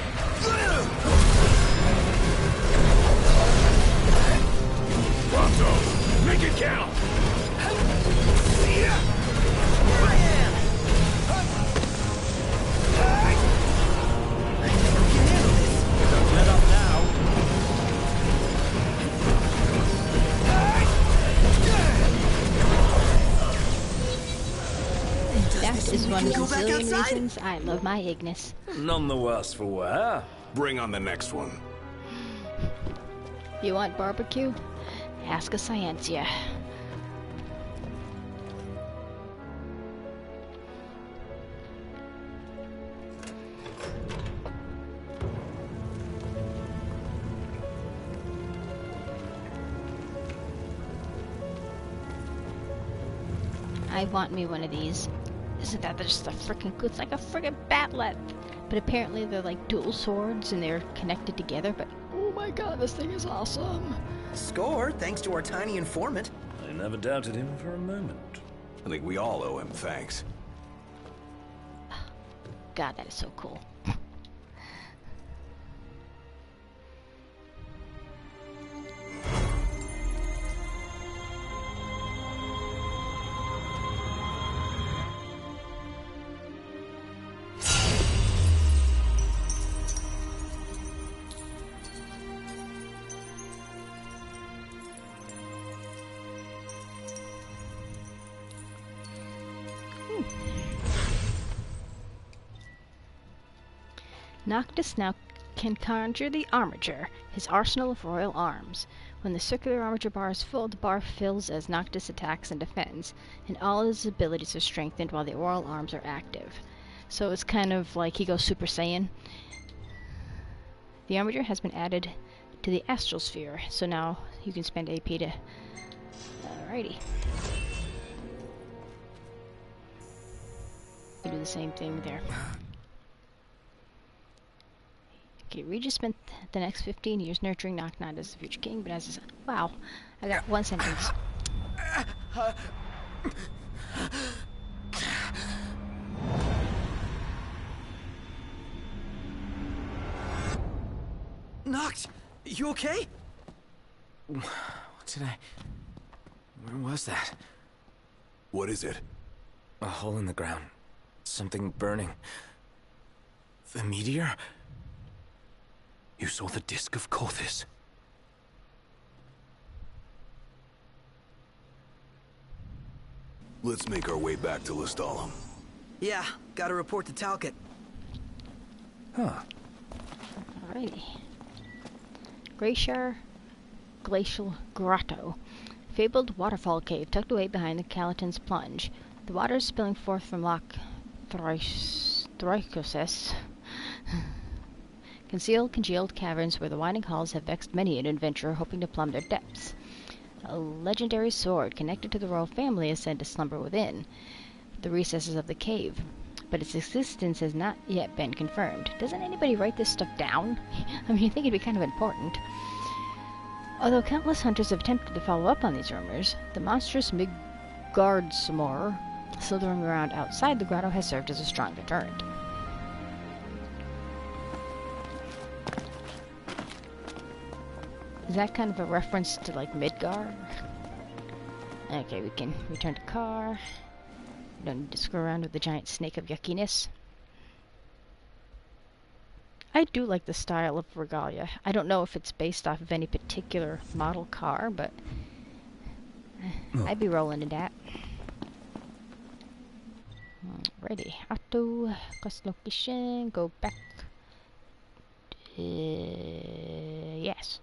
Pronto. Make it count. Here I am. I think we can handle this. Don't let up now. That is one of the go back zillion outside? reasons I love my Ignis. None the worse for wear. Bring on the next one. You want barbecue? Ask a Scientia. I want me one of these. Isn't that just a freaking cool? It's like a freaking batlet. But apparently they're like dual swords and they're connected together, but oh my god, this thing is awesome. Score, thanks to our tiny informant. I never doubted him for a moment. I think we all owe him thanks. God, that is so cool. Noctis now can conjure the Armiger, his arsenal of royal arms. When the circular Armiger bar is full, the bar fills as Noctis attacks and defends, and all his abilities are strengthened while the royal arms are active. So it's kind of like he goes Super Saiyan. The Armiger has been added to the Astral Sphere, so now you can spend AP to... Alrighty. You do the same thing there. Okay, Regis spent the next 15 years nurturing Knock-Knock as the future king, but as his... Wow, I got one sentence. Noct, you okay? What did I... Where was that? What is it? A hole in the ground. Something burning. The meteor? You saw the disc of Gothy. Let's make our way back to Lestallum. Yeah, gotta report to Talcott. Huh. Alrighty. Glacial Grotto. Fabled waterfall cave tucked away behind the Calaton's plunge. The water is spilling forth from Loch Thrycosis. Congealed caverns where the winding halls have vexed many an adventurer hoping to plumb their depths. A legendary sword connected to the royal family is said to slumber within the recesses of the cave, but its existence has not yet been confirmed. Doesn't anybody write this stuff down? I mean, you'd think it'd be kind of important. Although countless hunters have attempted to follow up on these rumors, the monstrous Midgardsmore slithering around outside the grotto has served as a strong deterrent. Is that kind of a reference to, like, Midgar? Okay, we can return to car. We don't need to screw around with the giant snake of yuckiness. I do like the style of Regalia. I don't know if it's based off of any particular model car, but I'd be rolling in that. Alrighty, auto, quest location, go back. Yes.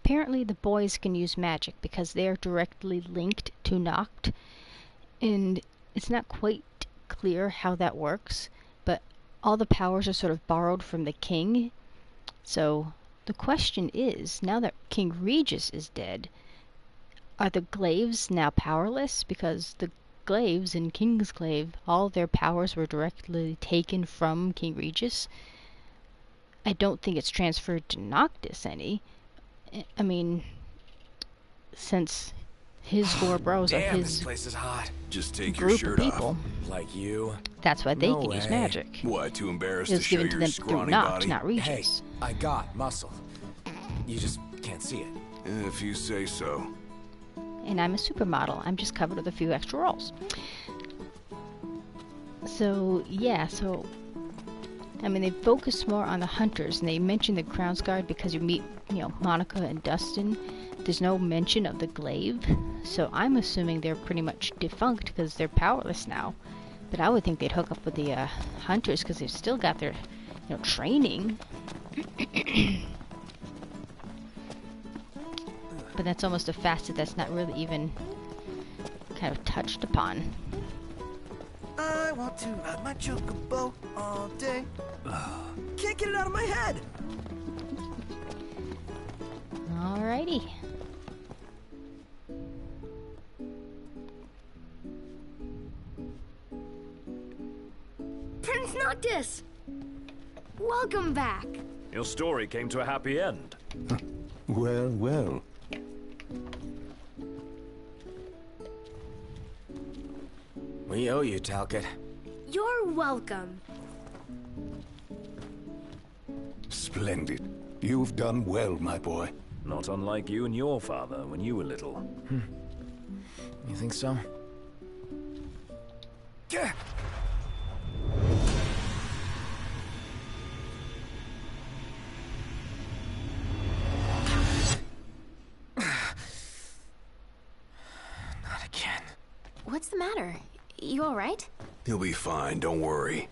Apparently the boys can use magic because they are directly linked to Noct, and it's not quite clear how that works, but all the powers are sort of borrowed from the king. So the question is, now that King Regis is dead, are the Glaives now powerless? Because the Glaives in Kingsglaive, all their powers were directly taken from King Regis. I don't think it's transferred to Noctis any. I mean, since his four bros are his this place is hot. Just take your group shirt of people. off. Like you? That's why they No can use way. magic. What, too embarrassed It to was show given to your them through scrawny Noct, body? not Hey, Regis. I got muscle. You just can't see it. If you say so. And I'm a supermodel. I'm just covered with a few extra rolls. So, yeah, I mean, they focus more on the hunters, and they mention the Crown's Guard because you meet, Monica and Dustin. There's no mention of the Glaive, so I'm assuming they're pretty much defunct because they're powerless now. But I would think they'd hook up with the hunters because they've still got their, training. But that's almost a facet that's not really even kind of touched upon. I want to ride my chocobo all day. Can't get it out of my head. Alrighty. Prince Noctis! Welcome back. Your story came to a happy end. Well, well. We owe you, Talcott. You're welcome. Splendid. You've done well, my boy. Not unlike you and your father when you were little. You think so? Yeah. Not again. What's the matter? You alright? He'll be fine, don't worry.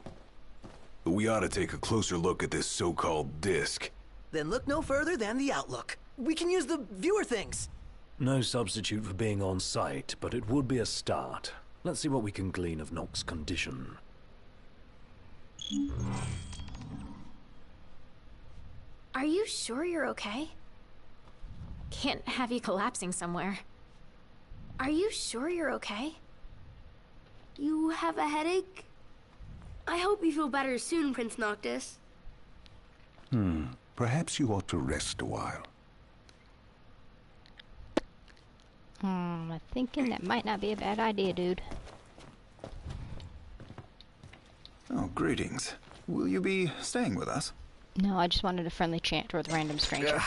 But we ought to take a closer look at this so-called disc. Then look no further than the Outlook. We can use the viewer things. No substitute for being on site, but it would be a start. Let's see what we can glean of Nock's condition. Are you sure you're okay? Can't have you collapsing somewhere. Are you sure you're okay? You have a headache? I hope you feel better soon, Prince Noctis. Perhaps you ought to rest a while. I'm thinking that might not be a bad idea, dude. Oh, greetings. Will you be staying with us? No, I just wanted a friendly chant with a random stranger.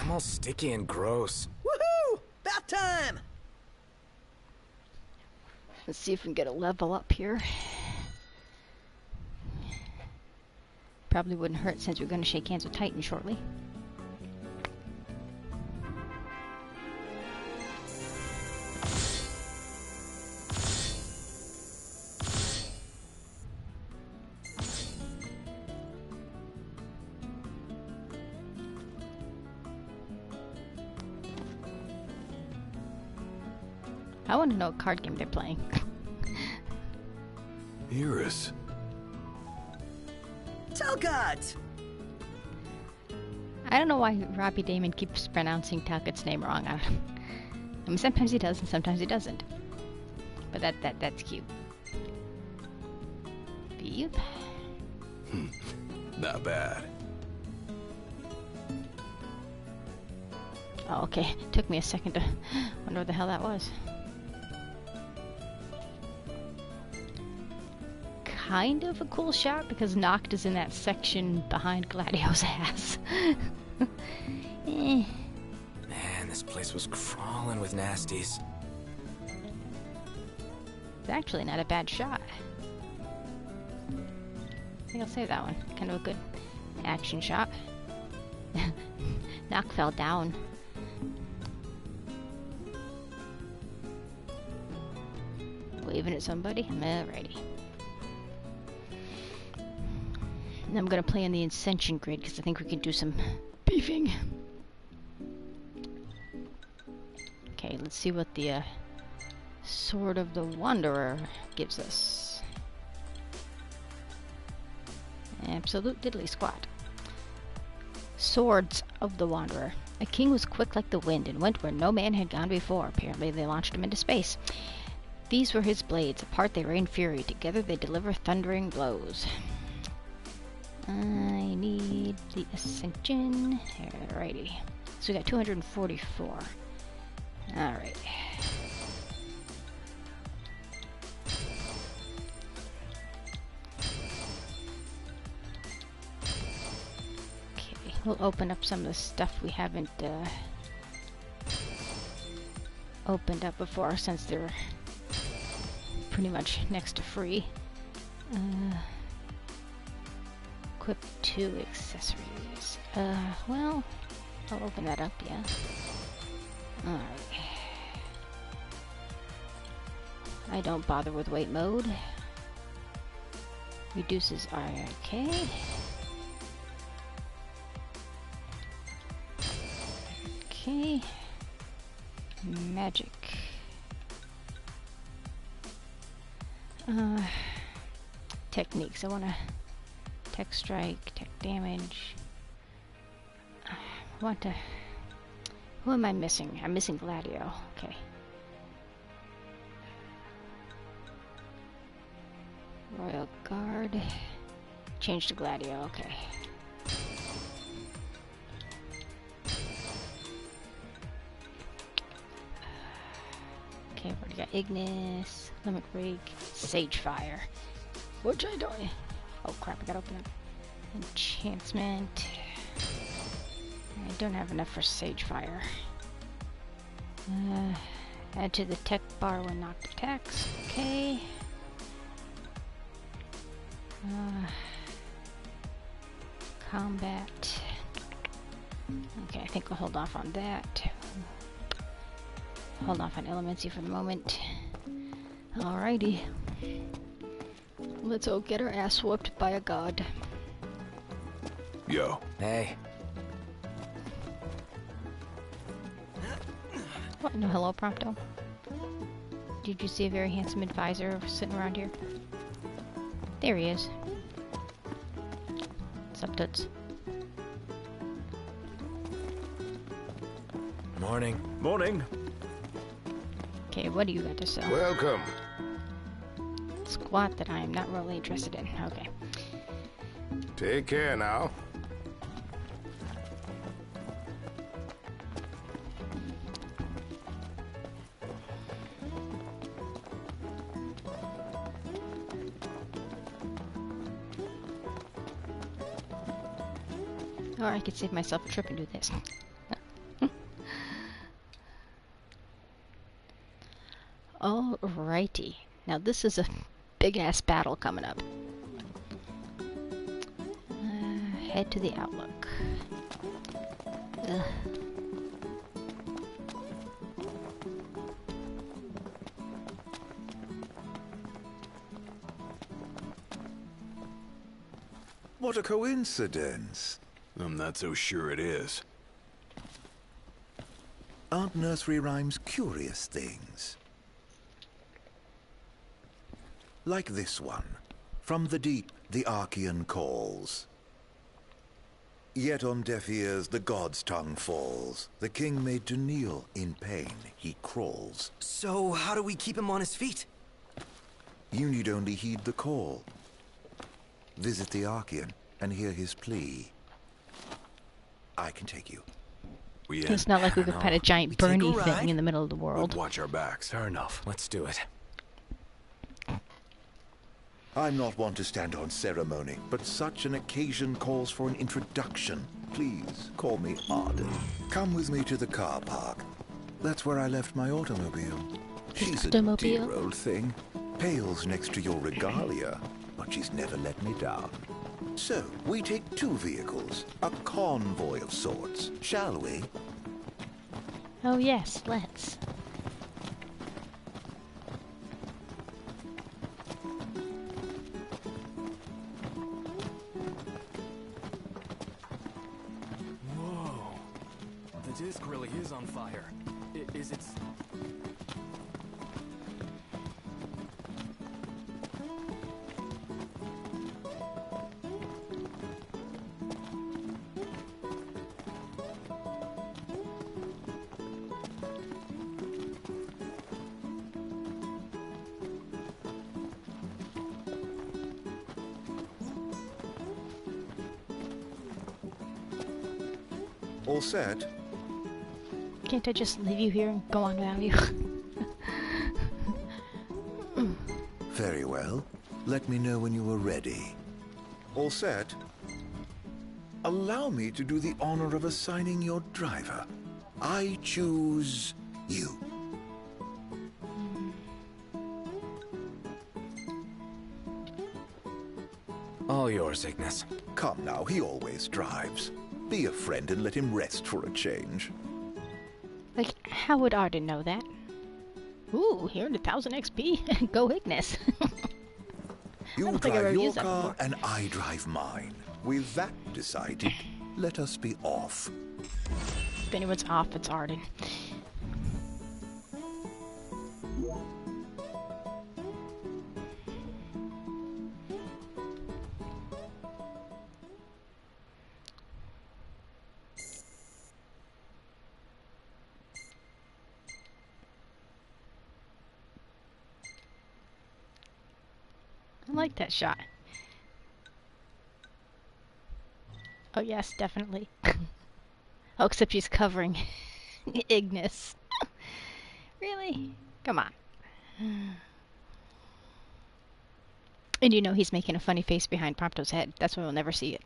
I'm all sticky and gross. Woohoo! Bath time! Let's see if we can get a level up here. Probably wouldn't hurt since we're going to shake hands with Titan shortly. I want to know what card game they're playing. Iris. Talcott! I don't know why Robbie Damon keeps pronouncing Talcott's name wrong. I mean, sometimes he does and sometimes he doesn't. But that's cute. Beep. Not bad. Oh, okay. Took me a second to wonder what the hell that was. Kind of a cool shot because Noct is in that section behind Gladio's ass. Man, this place was crawling with nasties. It's actually not a bad shot. I think I'll save that one. Kind of a good action shot. Noct fell down. Waving at somebody? Alrighty. And I'm gonna play on the Ascension grid because I think we can do some beefing. Okay, let's see what the Sword of the Wanderer gives us. Absolute diddly squat. Swords of the Wanderer. A king was quick like the wind and went where no man had gone before. Apparently they launched him into space. These were his blades. Apart they rain fury. Together they deliver thundering blows. I need the Ascension. Alrighty. So we got 244. Alright. Okay, we'll open up some of the stuff we haven't opened up before since they're pretty much next to free. Equip 2 accessories. Well, I'll open that up, yeah. Alright. I don't bother with wait mode. Reduces RRK. Okay. Magic. Techniques. I want to tech strike, tech damage. I want to... Who am I missing? I'm missing Gladio. Okay. Royal Guard. Change to Gladio. Okay. Okay, we got Ignis, Limit Rig, Sage Fire. Which I don't... Oh crap, I gotta open up. Enchantment. don't have enough for sage fire. Add to the tech bar when knocked attacks. Okay. Combat. Okay, I think we'll hold off on that. Hold off on Elemency for the moment. Alrighty. Let's all get our ass whooped by a god. Yo. Hey. What? No hello, Prompto? Did you see a very handsome advisor sitting around here? There he is. What's up, Toots? Morning. Morning. Okay, what do you got to sell? Welcome. Squat that I am not really interested in. Okay. Take care now. Or I could save myself a trip and do this. Alrighty. Now this is a big-ass battle coming up. Head to the Outlook. Ugh. What a coincidence. I'm not so sure it is. Aren't nursery rhymes curious things? Like this one. From the deep, the Archean calls. Yet on deaf ears, the god's tongue falls. The king made to kneel. In pain, he crawls. So, how do we keep him on his feet? You need only heed the call. Visit the Archean and hear his plea. I can take you. It's not like we could find a giant Bernie thing in the middle of the world. We'll watch our backs. Fair enough. Let's do it. I'm not one to stand on ceremony, but such an occasion calls for an introduction. Please, call me Arden. Come with me to the car park. That's where I left my automobile. She's a dear old thing. Pales next to your regalia, but she's never let me down. So, we take two vehicles, a convoy of sorts, shall we? Oh yes, let's. Whoa. The disc really is on fire. Is it... All set? Can't I just leave you here and go on without you? Very well. Let me know when you are ready. All set? Allow me to do the honor of assigning your driver. I choose you. All yours, Ignis. Come now, he always drives. Be a friend and let him rest for a change. Like, how would Arden know that? Ooh, here at 1000 XP. Go Ignis. You drive your car and I drive mine. With that decided, let us be off. If anyone's off, it's Arden. I like that shot. Oh yes, definitely. Oh, except she's covering Ignis. Really? Come on. And you know he's making a funny face behind Prompto's head. That's why we'll never see it.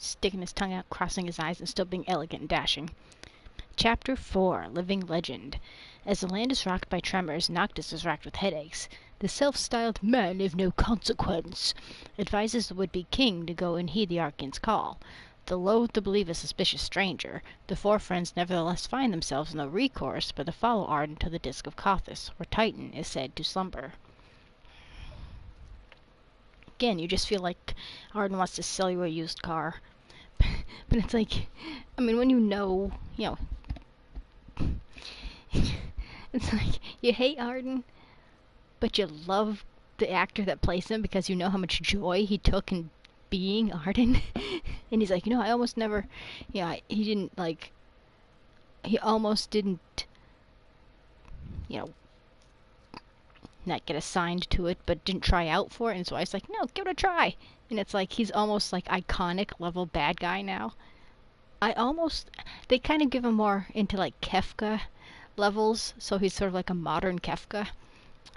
sticking his tongue out, crossing his eyes, and still being elegant and dashing. Chapter 4, Living Legend. As the land is rocked by tremors, Noctis is racked with headaches. The self-styled man of no consequence advises the would-be king to go and heed the Archane's call. Though loath to believe a suspicious stranger, the four friends nevertheless find themselves in no recourse but to follow Arden to the Disk of Cothis, where Titan is said to slumber. Again, you just feel like Arden wants to sell you a used car. But it's like, I mean, when you know, it's like, you hate Arden, but you love the actor that plays him because you know how much joy he took in being Arden. And he's like, I almost never, he almost didn't, not get assigned to it, but didn't try out for it. And so I was like, no, give it a try. And it's like, he's almost like iconic level bad guy now. They kind of give him more into like Kefka levels, so he's sort of like a modern Kefka.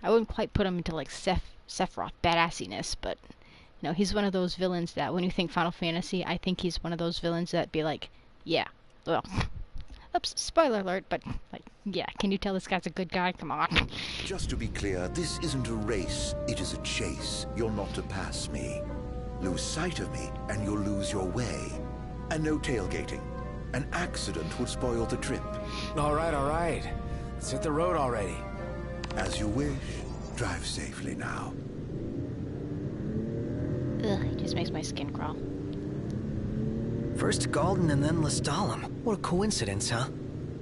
I wouldn't quite put him into like Sephiroth badassiness, but he's one of those villains that when you think Final Fantasy, I think he's one of those villains that be like, yeah, well, oops, spoiler alert, but like, yeah, can you tell this guy's a good guy? Come on. Just to be clear, this isn't a race, it is a chase. You're not to pass me. Lose sight of me, and you'll lose your way. And no tailgating. An accident would spoil the trip. All right. Let's hit the road already. As you wish. Drive safely now. Ugh, it just makes my skin crawl. First Galden and then Lestalem. What a coincidence, huh?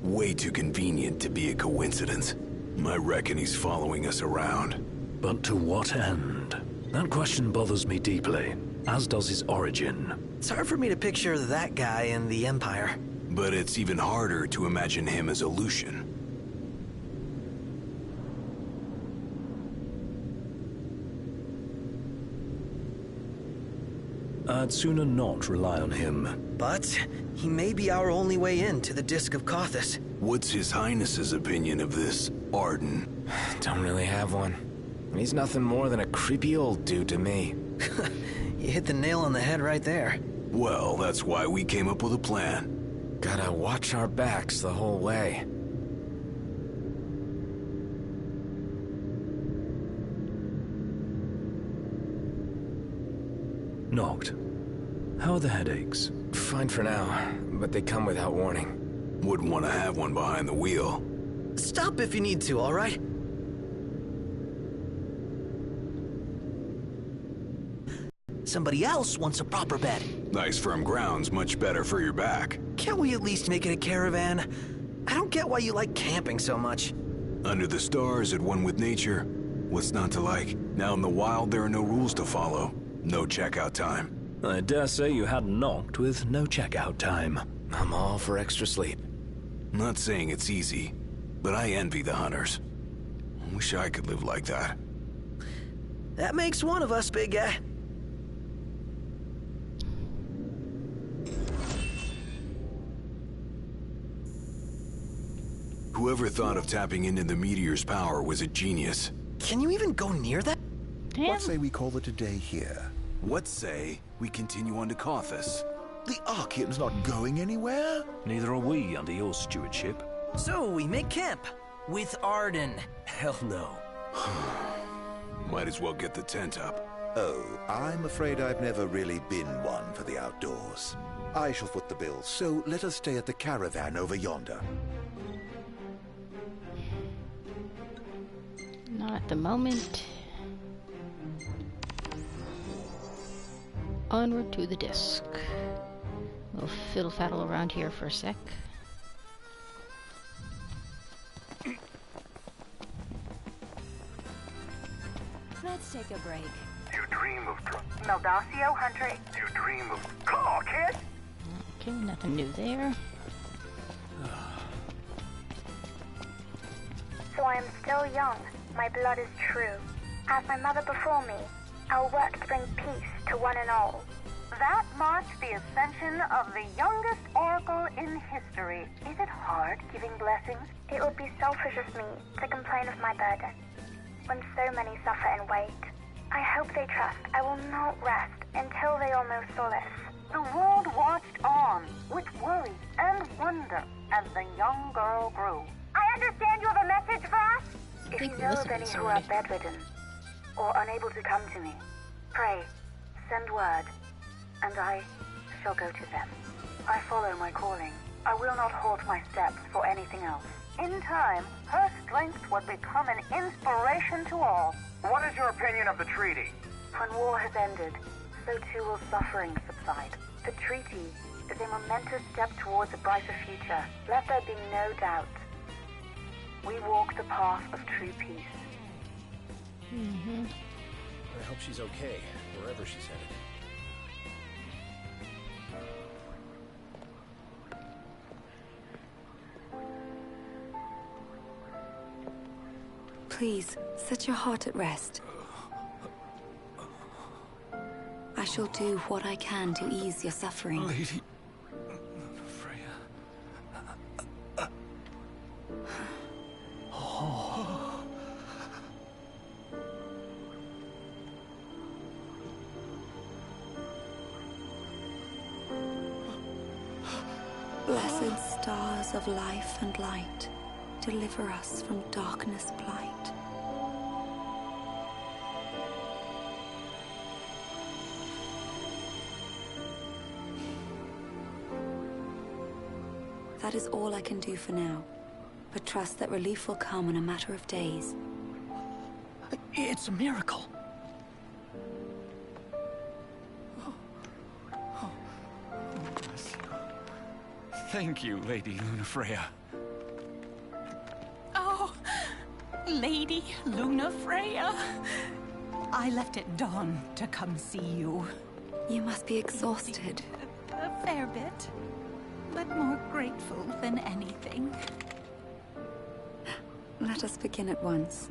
Way too convenient to be a coincidence. I reckon he's following us around. But to what end? That question bothers me deeply, as does his origin. It's hard for me to picture that guy in the Empire. But it's even harder to imagine him as a Lucian. I'd sooner not rely on him. But he may be our only way in to the Disk of Cothis. What's His Highness's opinion of this Arden? Don't really have one. He's nothing more than a creepy old dude to me. You hit the nail on the head right there. Well, that's why we came up with a plan. Gotta watch our backs the whole way. Knocked. How are the headaches? Fine for now, but they come without warning. Wouldn't want to have one behind the wheel. Stop if you need to, all right? Somebody else wants a proper bed. Nice firm ground's much better for your back. Can't we at least make it a caravan? I don't get why you like camping so much. Under the stars, at one with nature. What's not to like? Now in the wild, there are no rules to follow. No checkout time. I dare say you hadn't knocked with no checkout time. I'm all for extra sleep. Not saying it's easy, but I envy the hunters. I wish I could live like that. That makes one of us, big guy. Whoever thought of tapping into the meteor's power was a genius. Can you even go near that? Damn. What say we call it a day here? What say we continue on to Cothis? The Archaean's not going anywhere? Neither are we under your stewardship. So we make camp with Arden. Hell no. Might as well get the tent up. Oh, I'm afraid I've never really been one for the outdoors. I shall foot the bill, so let us stay at the caravan over yonder. Not at the moment. Onward to the disc. We'll fiddle-faddle around here for a sec. Let's take a break. You dream of Meldacio, Hunter. You dream of... Come on, kid! Okay, nothing new there. So I am still young. My blood is true. As my mother before me, I will work to bring peace to one and all. That marks the ascension of the youngest oracle in history. Is it hard giving blessings? It would be selfish of me to complain of my burden, when so many suffer and wait. I hope they trust I will not rest until they all know solace. The world watched on with worry and wonder as the young girl grew. I understand you have a message for us? If you know of any who are bedridden or unable to come to me, pray, send word, and I shall go to them. I follow my calling. I will not halt my steps for anything else. In time, her strength would become an inspiration to all. What is your opinion of the treaty? When war has ended, so too will suffering subside. The treaty is a momentous step towards a brighter future. Let there be no doubt. We walk the path of true peace. I hope she's okay, wherever she's headed. Please, set your heart at rest. I shall do what I can to ease your suffering. Lady... Blessed stars of life and light, deliver us from darkness blight. That is all I can do for now, but trust that relief will come in a matter of days. It's a miracle. Thank you, Lady Lunafreya. Oh, Lady Lunafreya. I left at dawn to come see you. You must be exhausted. A fair bit, but more grateful than anything. Let us begin at once.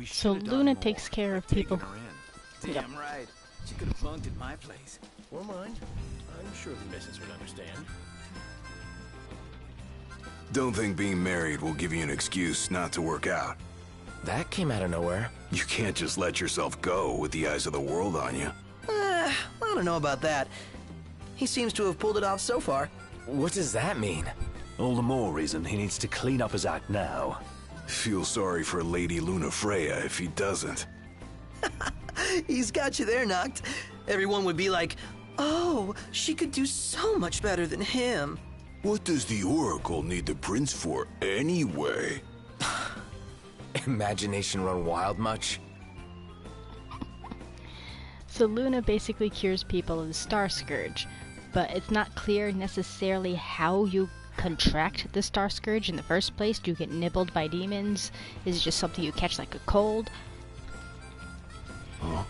So Luna takes care of people. Damn right. She could have bunked at my place. Or mine. I'm sure the missus would understand. Don't think being married will give you an excuse not to work out. That came out of nowhere. You can't just let yourself go with the eyes of the world on you. I don't know about that. He seems to have pulled it off so far. What does that mean? All the more reason he needs to clean up his act now. Feel sorry for Lady Lunafreya if he doesn't. He's got you there, Noct. Everyone would be like, oh, she could do so much better than him. What does the Oracle need the prince for anyway? Imagination run wild much? So Luna basically cures people of the Star Scourge, but it's not clear necessarily how you contract the Star Scourge in the first place. Do you get nibbled by demons? Is it just something you catch like a cold? Huh?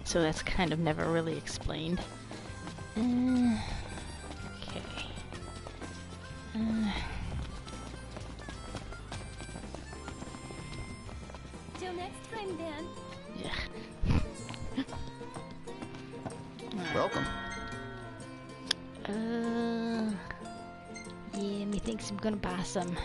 So that's kind of never really explained. Okay. Till next time, then. Yeah. Welcome. Yeah, methinks I'm gonna buy some.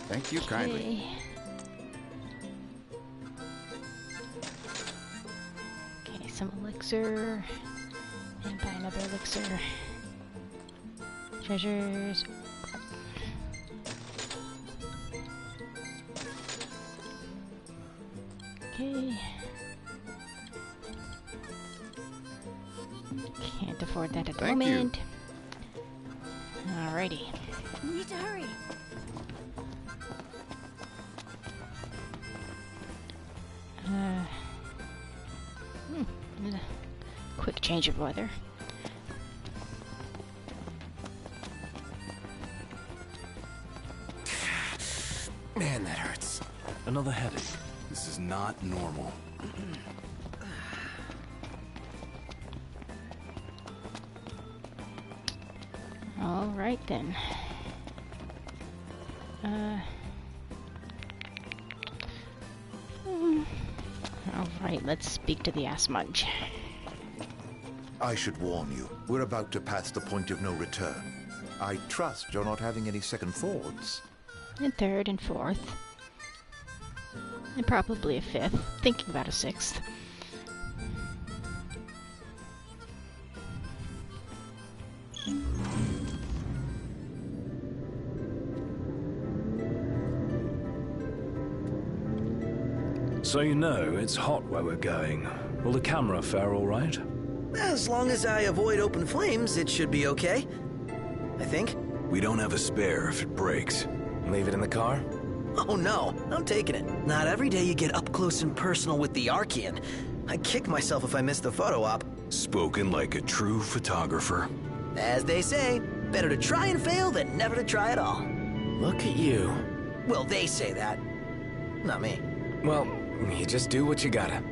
Thank you kindly. Okay, some elixir. And buy another elixir. Treasures. Okay. Can't afford that at the moment. Alrighty. We need to hurry. Quick change of weather. Man, that hurts. Another headache. This is not normal. All right then. All right, let's speak to the Asmudge. I should warn you, we're about to pass the point of no return. I trust you're not having any second thoughts. And third and fourth. And probably a fifth. Thinking about a sixth. So you know, it's hot where we're going. Will the camera fare all right? As long as I avoid open flames, it should be okay. I think. We don't have a spare if it breaks. Leave it in the car? Oh no, I'm taking it. Not every day you get up close and personal with the Archean. I'd kick myself if I missed the photo op. Spoken like a true photographer. As they say, better to try and fail than never to try at all. Look at you. Well, they say that. Not me. Well, you just do what you gotta.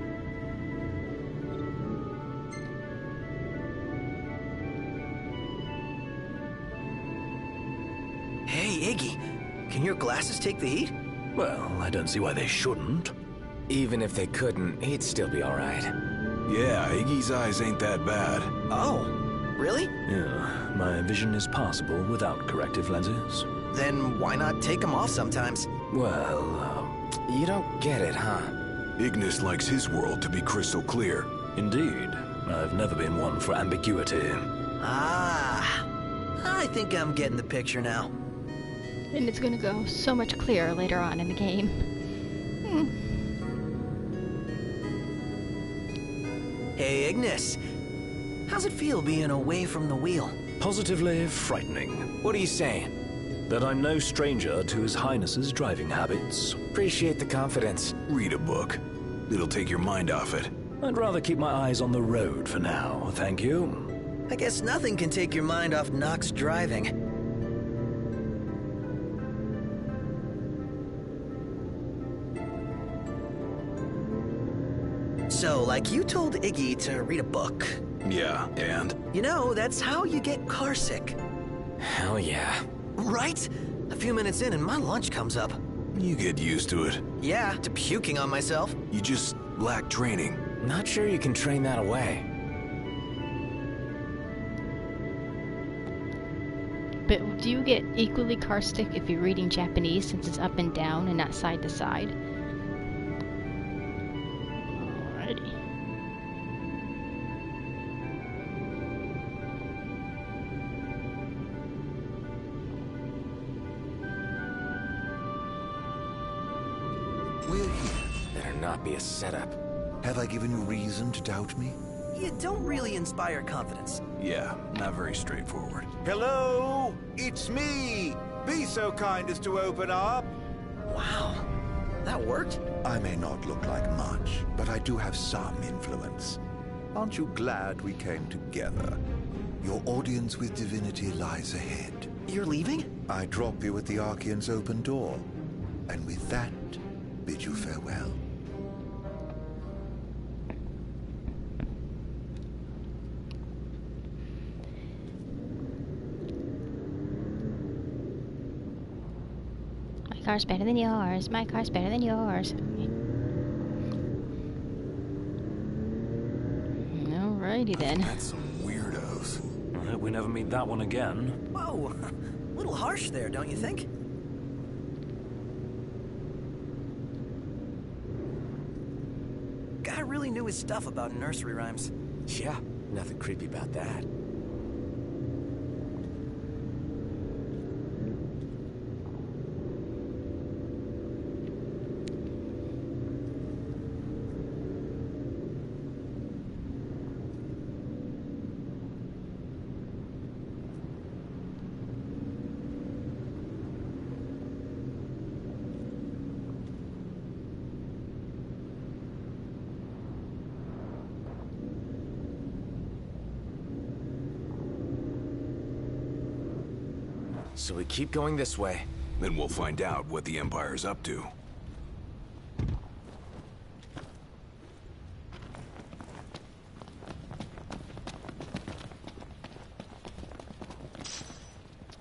Hey, Iggy, can your glasses take the heat? Well, I don't see why they shouldn't. Even if they couldn't, he'd still be alright. Yeah, Iggy's eyes ain't that bad. Oh, really? Yeah, my vision is passable without corrective lenses. Then why not take them off sometimes? Well, you don't get it, huh? Ignis likes his world to be crystal clear. Indeed. I've never been one for ambiguity. Ah, I think I'm getting the picture now. And it's gonna go so much clearer later on in the game. Hey, Ignis. How's it feel being away from the wheel? Positively frightening. What are you saying? That I'm no stranger to His Highness's driving habits. Appreciate the confidence. Read a book. It'll take your mind off it. I'd rather keep my eyes on the road for now, thank you. I guess nothing can take your mind off Nox driving. So, like you told Iggy to read a book. Yeah, and? You know, that's how you get carsick. Hell yeah. Right? A few minutes in and my lunch comes up. You get used to it. Yeah, to puking on myself. You just lack training. Not sure you can train that away. But do you get equally carsick if you're reading Japanese since it's up and down and not side to side? Alrighty. We're here. Better not be a setup. Have I given you reason to doubt me? You don't really inspire confidence. Yeah, not very straightforward. Hello? It's me! Be so kind as to open up. Wow. That worked? I may not look like much, but I do have some influence. Aren't you glad we came together? Your audience with divinity lies ahead. You're leaving? I drop you at the Archean's open door, and with that, bid you farewell. My car's better than yours. My car's better than yours. Alrighty then. That's some weirdos. I hope we never meet that one again. Whoa, a little harsh there, don't you think? Guy really knew his stuff about nursery rhymes. Yeah, nothing creepy about that. So we keep going this way. Then we'll find out what the Empire's up to.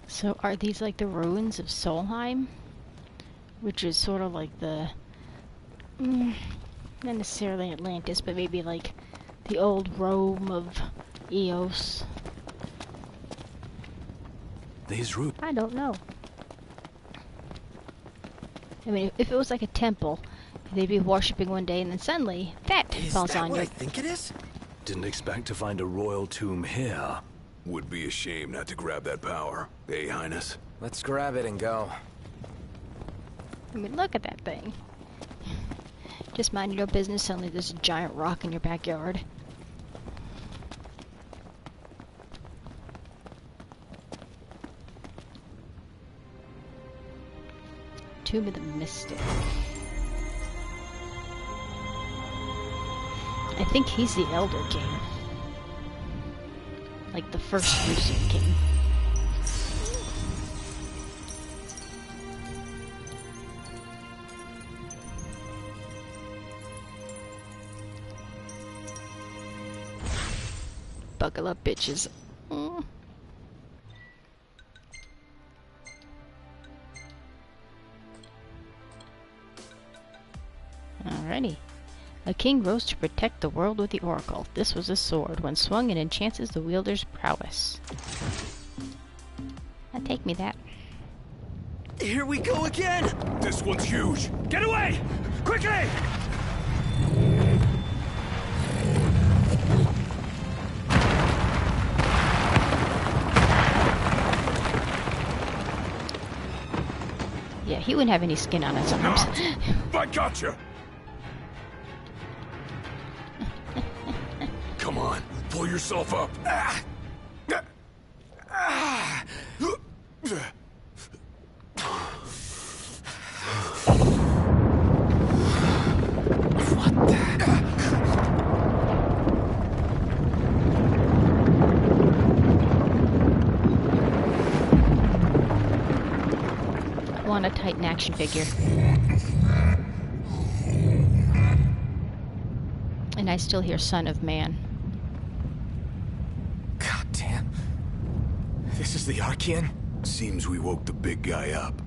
So are these like the ruins of Solheim? Which is sort of like the... not necessarily Atlantis, but maybe like the old Rome of Eos. These roots... I don't know. I mean, if it was like a temple, they'd be worshipping one day and then suddenly, that falls on you. I think it is? Didn't expect to find a royal tomb here. Would be a shame not to grab that power. Hey, Highness. Let's grab it and go. I mean, look at that thing. Just mind your business, suddenly there's a giant rock in your backyard. Tomb of the Mystic. I think he's the Elder King. Like the first recent king. Buckle up, bitches. Alrighty. A king rose to protect the world with the oracle. This was a sword. When swung, it enhances the wielder's prowess. Take me that. Here we go again! This one's huge! Get away! Quickly! Yeah, he wouldn't have any skin on his arms. I gotcha! Come on, pull yourself up. What the? I want a Titan action figure. And I still hear Son of Man. God damn. This is the Archean? Seems we woke the big guy up.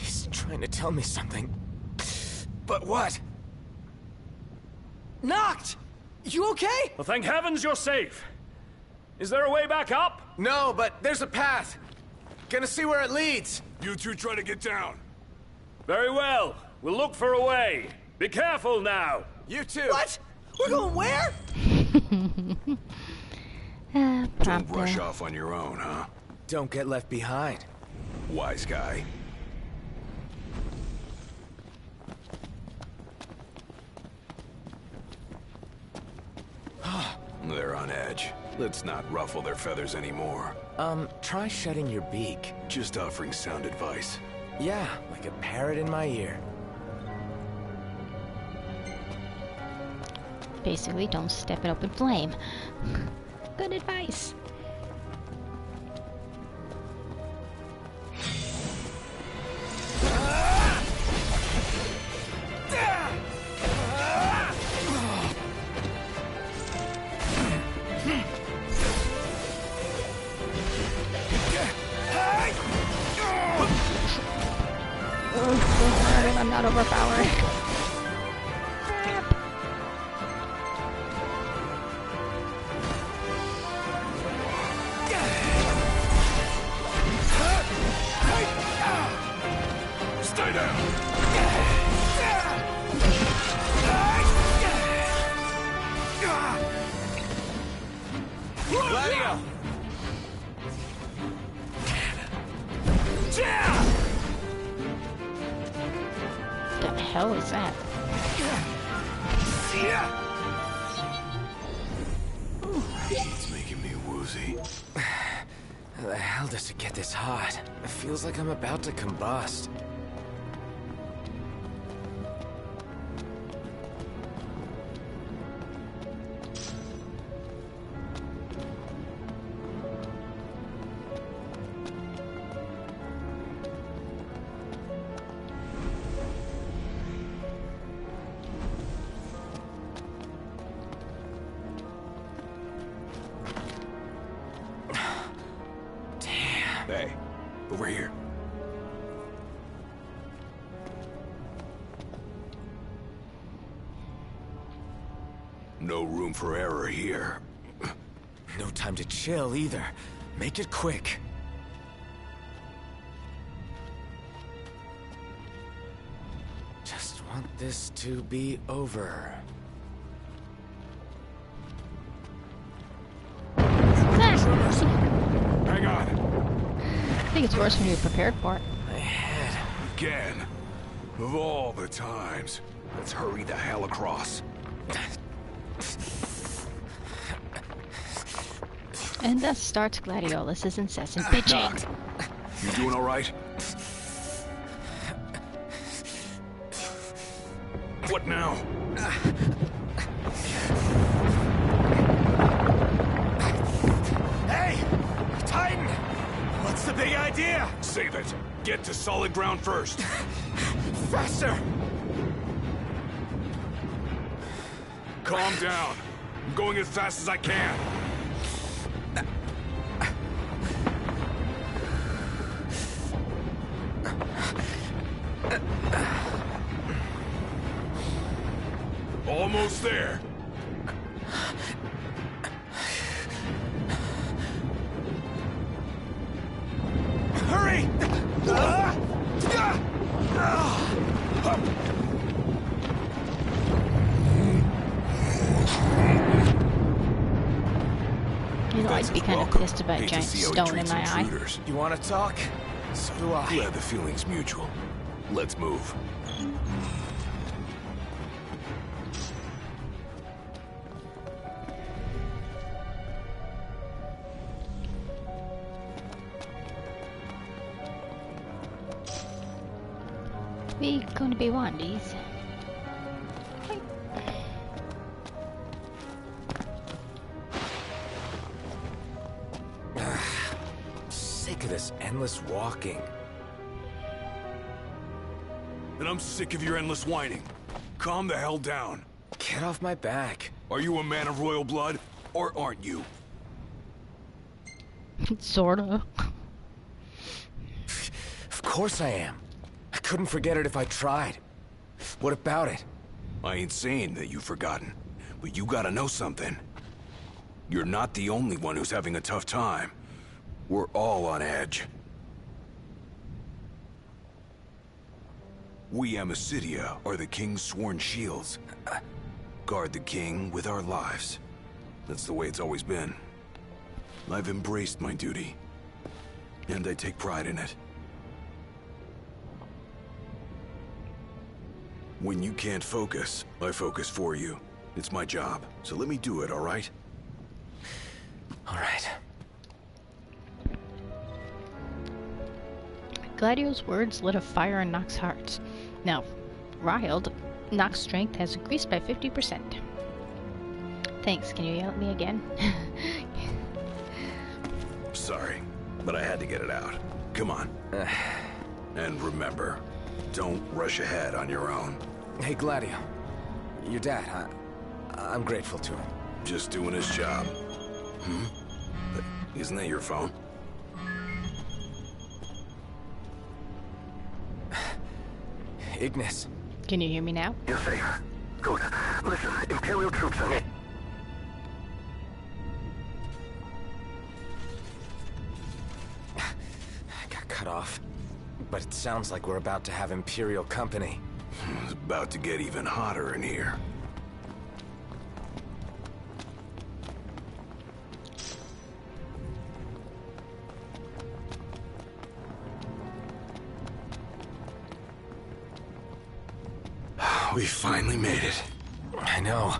He's trying to tell me something. But what? Knocked! You okay? Well, thank heavens you're safe. Is there a way back up? No, but there's a path. Gonna see where it leads. You two try to get down. Very well. We'll look for a way. Be careful now. You too. What? We're going where? Don't rush off on your own, huh? Don't get left behind. Wise guy. They're on edge. Let's not ruffle their feathers anymore. Try shutting your beak. Just offering sound advice. Yeah, like a parrot in my ear. Basically, don't step in open flame. Good advice. I'm not overpowered. Stay down. Gladio! What the hell is that? It's making me woozy. How the hell does it get this hot? It feels like I'm about to combust. Hey, over here. No room for error here. No time to chill either. Make it quick. Just want this to be over. Hang on. I think it's worse when you're prepared for it. My head. Again. Of all the times. Let's hurry the hell across. And thus starts Gladiolus' incessant bitching. You doing all right? What now? Hey! Titan! What's the big idea? Save it. Get to solid ground first. Faster! Calm down. I'm going as fast as I can. Almost there. Hurry! You know, I'd be kind of pissed about a giant stone in my eye. You want to talk? So do I. Glad the feeling's mutual. Let's move. We gonna be one of these. Sick of this endless walking. And I'm sick of your endless whining. Calm the hell down. Get off my back. Are you a man of royal blood, or aren't you? Sorta. Of course I am. I couldn't forget it if I tried. What about it? I ain't saying that you've forgotten, but you gotta know something. You're not the only one who's having a tough time. We're all on edge. We Amicitia are the King's sworn shields. Guard the King with our lives. That's the way it's always been. I've embraced my duty, and I take pride in it. When you can't focus, I focus for you. It's my job, so let me do it, all right? All right. Gladio's words lit a fire in Nox's heart. Now, riled, Nox's strength has increased by 50%. Thanks, can you yell at me again? Sorry, but I had to get it out. Come on. And remember, don't rush ahead on your own. Hey, Gladio. Your dad, I'm grateful to him. Just doing his job. But isn't that your phone? Ignis. Can you hear me now? You're safe. Good. Listen, Imperial troops are near. Got cut off. But it sounds like we're about to have Imperial company. It's about to get even hotter in here. We finally made it. I know.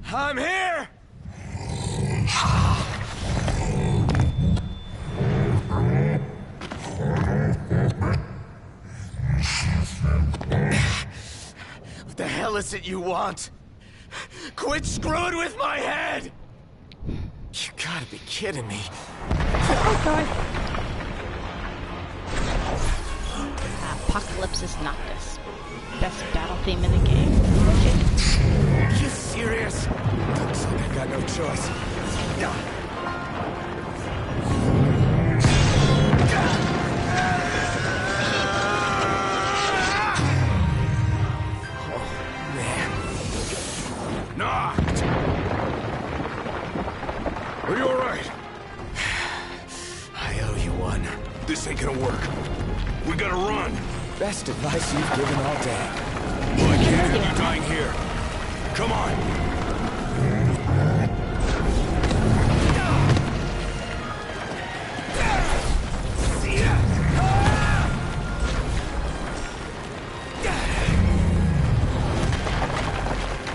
I'm here! What the hell is it you want? Quit screwing with my head! You gotta be kidding me. Apocalypse is Noctis. Best battle theme in the game. Are you serious? Looks like I got no choice. Oh, man. Knocked! Are you alright? I owe you one. This ain't gonna work. We gotta run. Best advice you've given all day. Well, I can't have you dying here. Come on.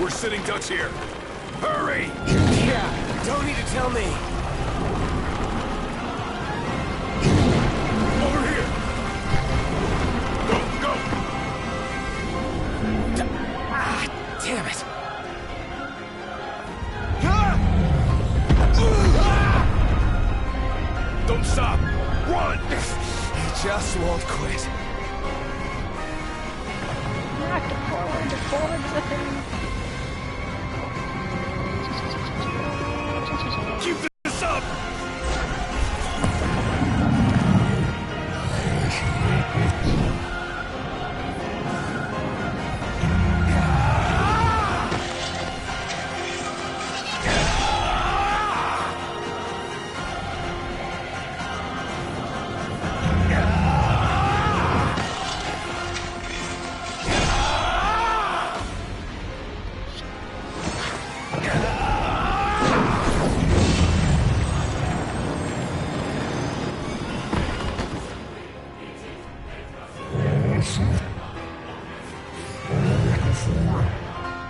We're sitting ducks here. Hurry! Yeah, don't need to tell me. Over here! Go, go! Ah, damn it. Don't stop! Run! I just won't quit. Not the forward, the Keep this up!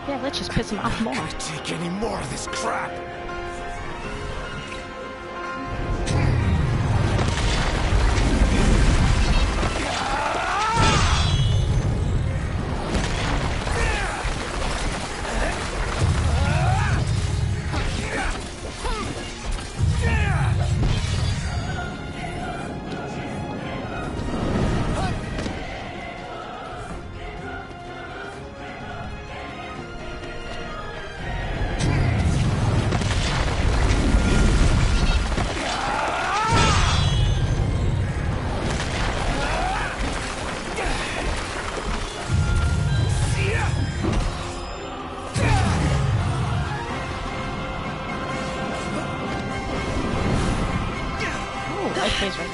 Yeah, let's just piss him off more. I can't take any more of this crap.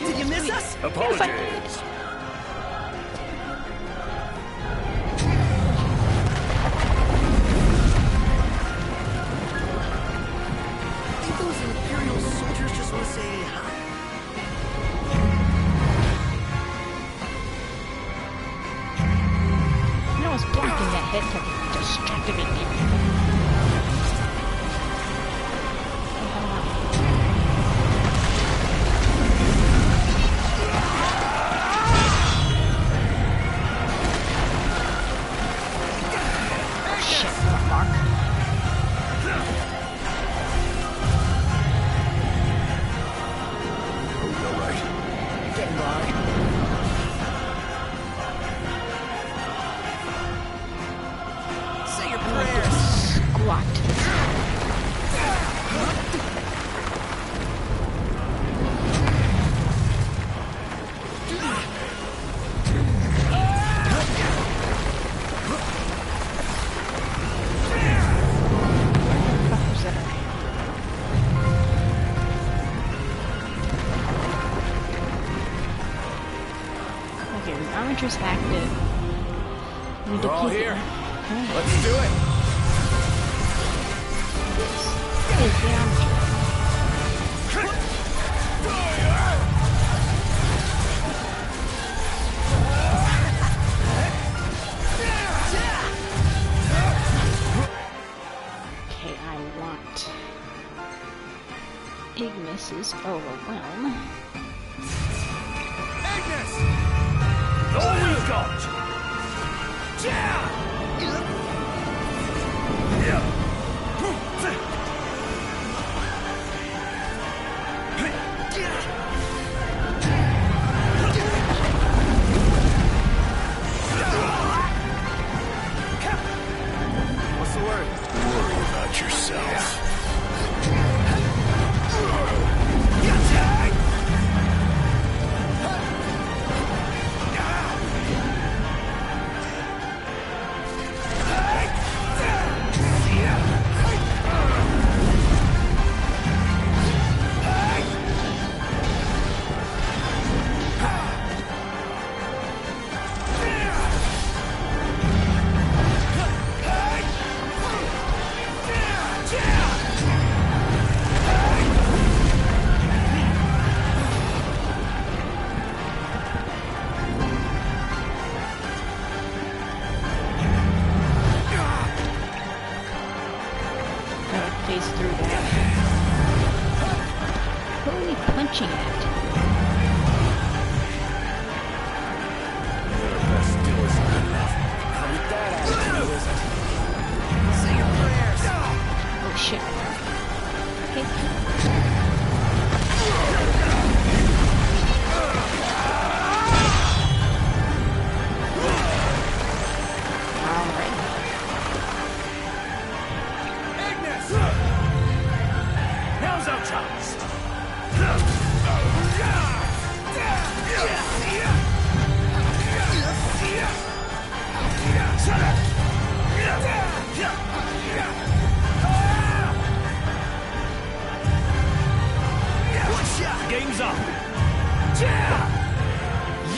Did you miss us? Apologies. Think those Imperial soldiers just want to say hi? No, I was blocking that hit to distracted me. Armager's active. We're all here. Let's do it. This is the Armager. Okay, I'm Ignis is overwhelmed. Agnes! All we've got! Yeah! What's the word? Worry about yourself. Phase through that. What are we punching at? Still isn't good enough. How did that attitude, is it? Say your prayers. Oh shit. Now's our chance! Game's up!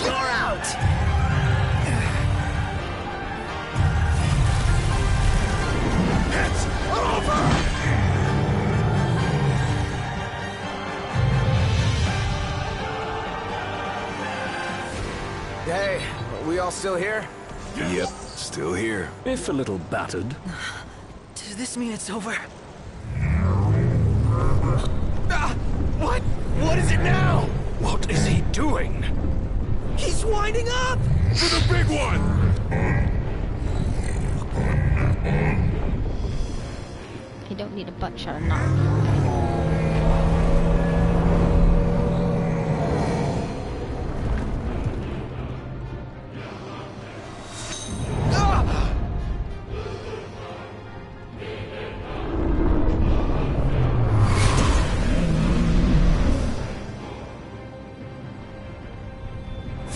You're out! It's over! Hey, are we all still here? Yep, still here. If a little battered. Does this mean it's over? What? What is it now? What is he doing? He's winding up! For the big one! I don't need a butt shot or not.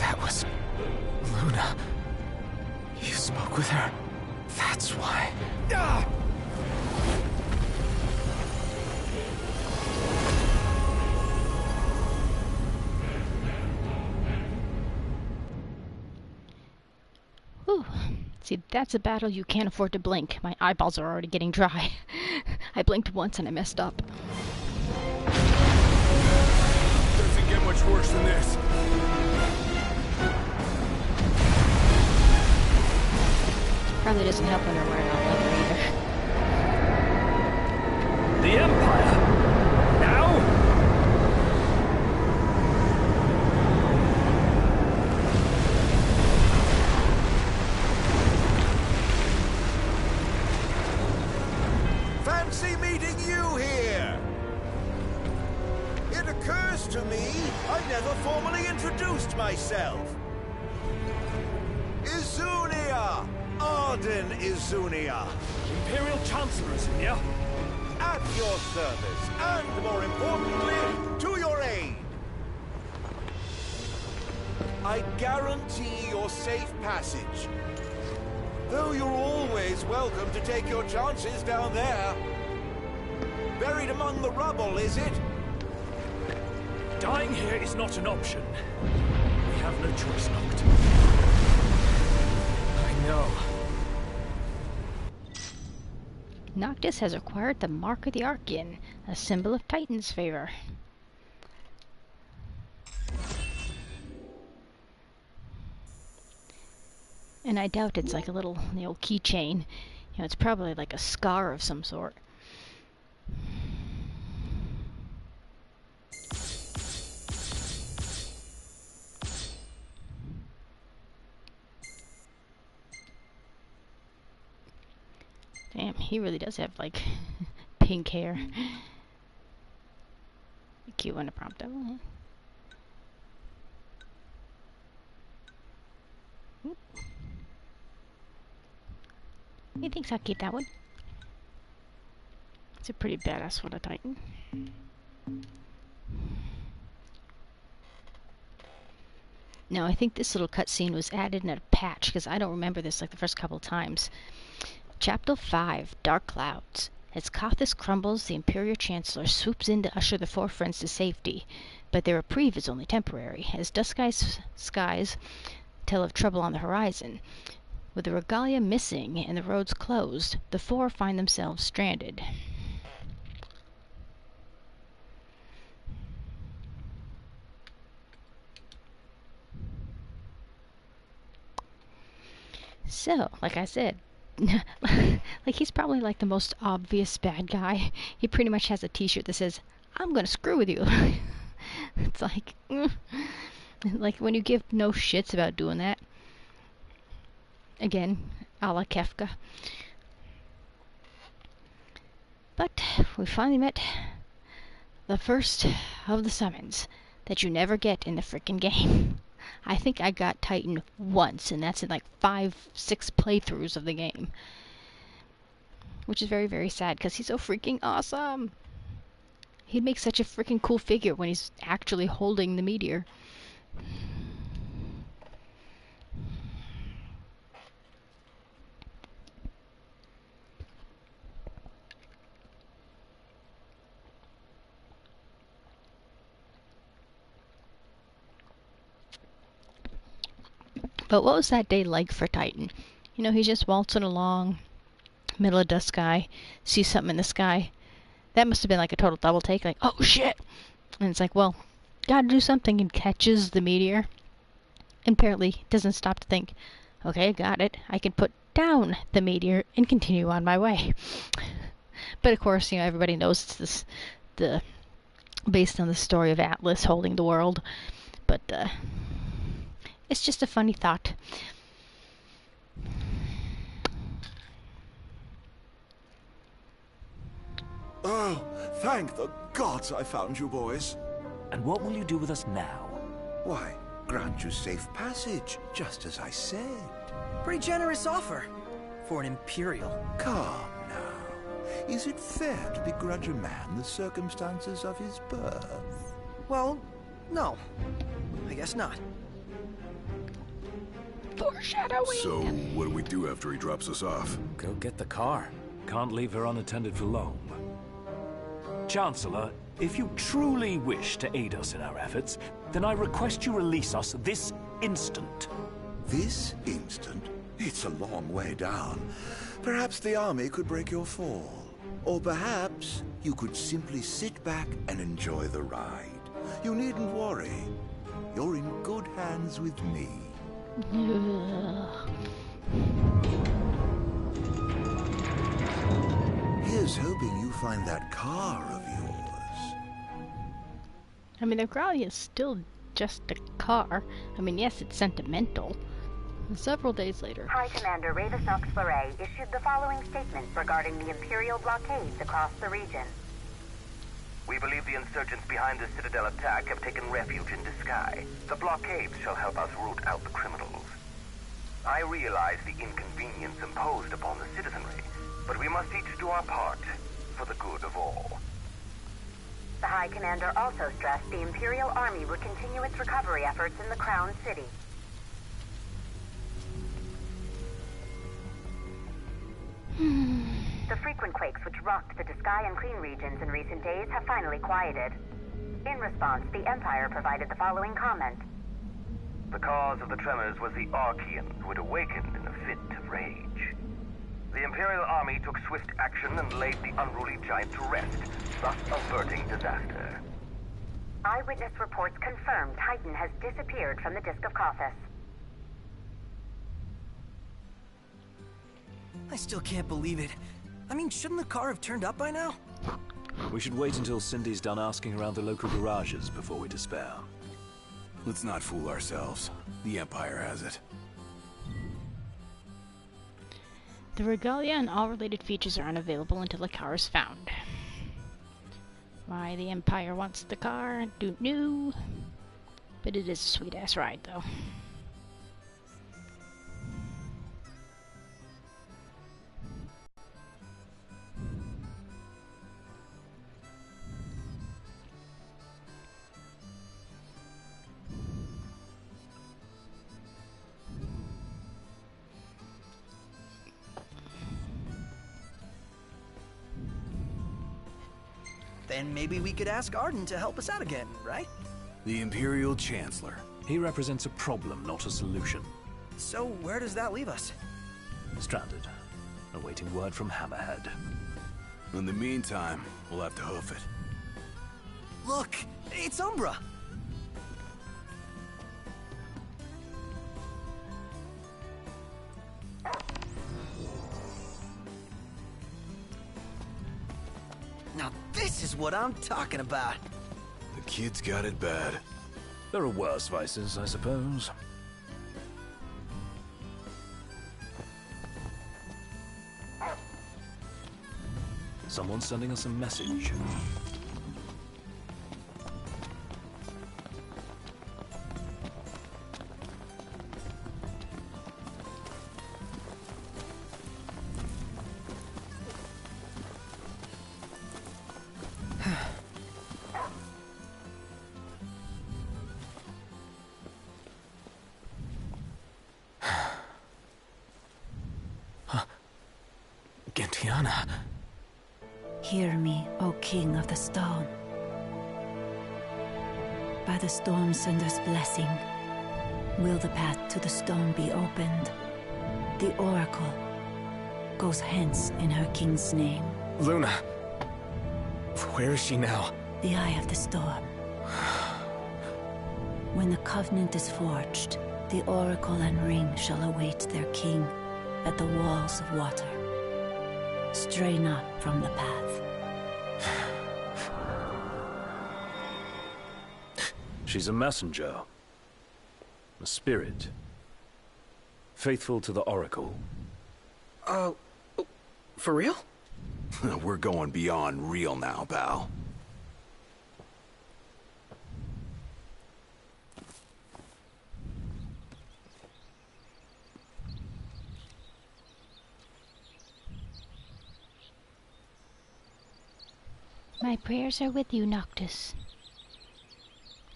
That was Luna. You spoke with her. That's why. Whew. See, that's a battle you can't afford to blink. My eyeballs are already getting dry. I blinked once and I messed up. Doesn't get much worse than this. Probably doesn't help when they're wearing on leather either. The Empire? Now? Fancy meeting you here! It occurs to me I never formally introduced myself. Izunia! Arden Izunia! Imperial Chancellor, Izunia. At your service, and more importantly, to your aid. I guarantee your safe passage. Though you're always welcome to take your chances down there. Buried among the rubble, is it? Dying here is not an option. We have no choice, Noct. I know. Noctis has acquired the Mark of the Archean, a symbol of Titan's favor. And I doubt it's like a little, the old keychain. You know, it's probably like a scar of some sort. He really does have, like, pink hair. Cute one to prompt him. He thinks I'll keep that one. It's a pretty badass one, a Titan. Now, I think this little cutscene was added in a patch, because I don't remember this like the first couple times. Chapter 5, Dark Clouds. As Gothys crumbles, the Imperial Chancellor swoops in to usher the four friends to safety, but their reprieve is only temporary, as dusk skies tell of trouble on the horizon. With the regalia missing and the roads closed, the four find themselves stranded. So, like I said, like he's probably like the most obvious bad guy. He pretty much has a t-shirt that says, "I'm gonna screw with you." It's like, like when you give no shits about doing that. Again, a la Kefka. But we finally met the first of the summons that you never get in the frickin' game. I think I got Titan once, and that's in like 5-6 playthroughs of the game. Which is very, very sad, because he's so freaking awesome. He'd make such a freaking cool figure when he's actually holding the meteor. But what was that day like for Titan? You know, he's just waltzing along, middle of dusk sky, sees something in the sky. That must have been like a total double take, like, oh shit! And it's like, well, gotta do something, and catches the meteor. And apparently doesn't stop to think, okay, got it. I can put down the meteor and continue on my way. But of course, you know, everybody knows it's based on the story of Atlas holding the world. But, it's just a funny thought. Oh, thank the gods I found you boys. And what will you do with us now? Why, grant you safe passage, just as I said. Pretty generous offer for an Imperial. Calm now. Is it fair to begrudge a man the circumstances of his birth? Well, no. I guess not. Foreshadowing! So, what do we do after he drops us off? Go get the car. Can't leave her unattended for long. Chancellor, if you truly wish to aid us in our efforts, then I request you release us this instant. This instant? It's a long way down. Perhaps the army could break your fall. Or perhaps you could simply sit back and enjoy the ride. You needn't worry. You're in good hands with me. Here's hoping you find that car of yours. I mean, the Regalia is still just a car. I mean, yes, it's sentimental. Several days later, High Commander Ravis Nox Fleury issued the following statement regarding the Imperial blockades across the region. We believe the insurgents behind the Citadel attack have taken refuge in Disguise. The blockades shall help us root out the criminals. I realize the inconvenience imposed upon the citizenry, but we must each do our part for the good of all. The High Commander also stressed the Imperial Army would continue its recovery efforts in the Crown City. The frequent quakes which rocked the Disguise and Clean regions in recent days have finally quieted. In response, the Empire provided the following comment. The cause of the tremors was the Archaean, who had awakened in a fit of rage. The Imperial Army took swift action and laid the unruly giant to rest, thus averting disaster. Eyewitness reports confirm Titan has disappeared from the Disk of Gothys. I still can't believe it. I mean, shouldn't the car have turned up by now? We should wait until Cindy's done asking around the local garages before we despair. Let's not fool ourselves. The Empire has it. The regalia and all related features are unavailable until the car is found. Why the Empire wants the car, don't know. But it is a sweet-ass ride, though. Then maybe we could ask Arden to help us out again, right? The Imperial Chancellor. He represents a problem, not a solution. So where does that leave us? Stranded, awaiting word from Hammerhead. In the meantime, we'll have to hoof it. Look, it's Umbra! Now this is what I'm talking about. The kid's got it bad. There are worse vices, I suppose. Someone's sending us a message. Gentiana. Hear me, O King of the Stone. By the Stormsender's blessing, will the path to the stone be opened. The Oracle goes hence in her king's name. Luna. Where is she now? The Eye of the Storm. When the Covenant is forged, the Oracle and Ring shall await their king at the walls of water. Stray not from the path. She's a messenger. A spirit. Faithful to the Oracle. For real? We're going beyond real now, pal. My prayers are with you, Noctis.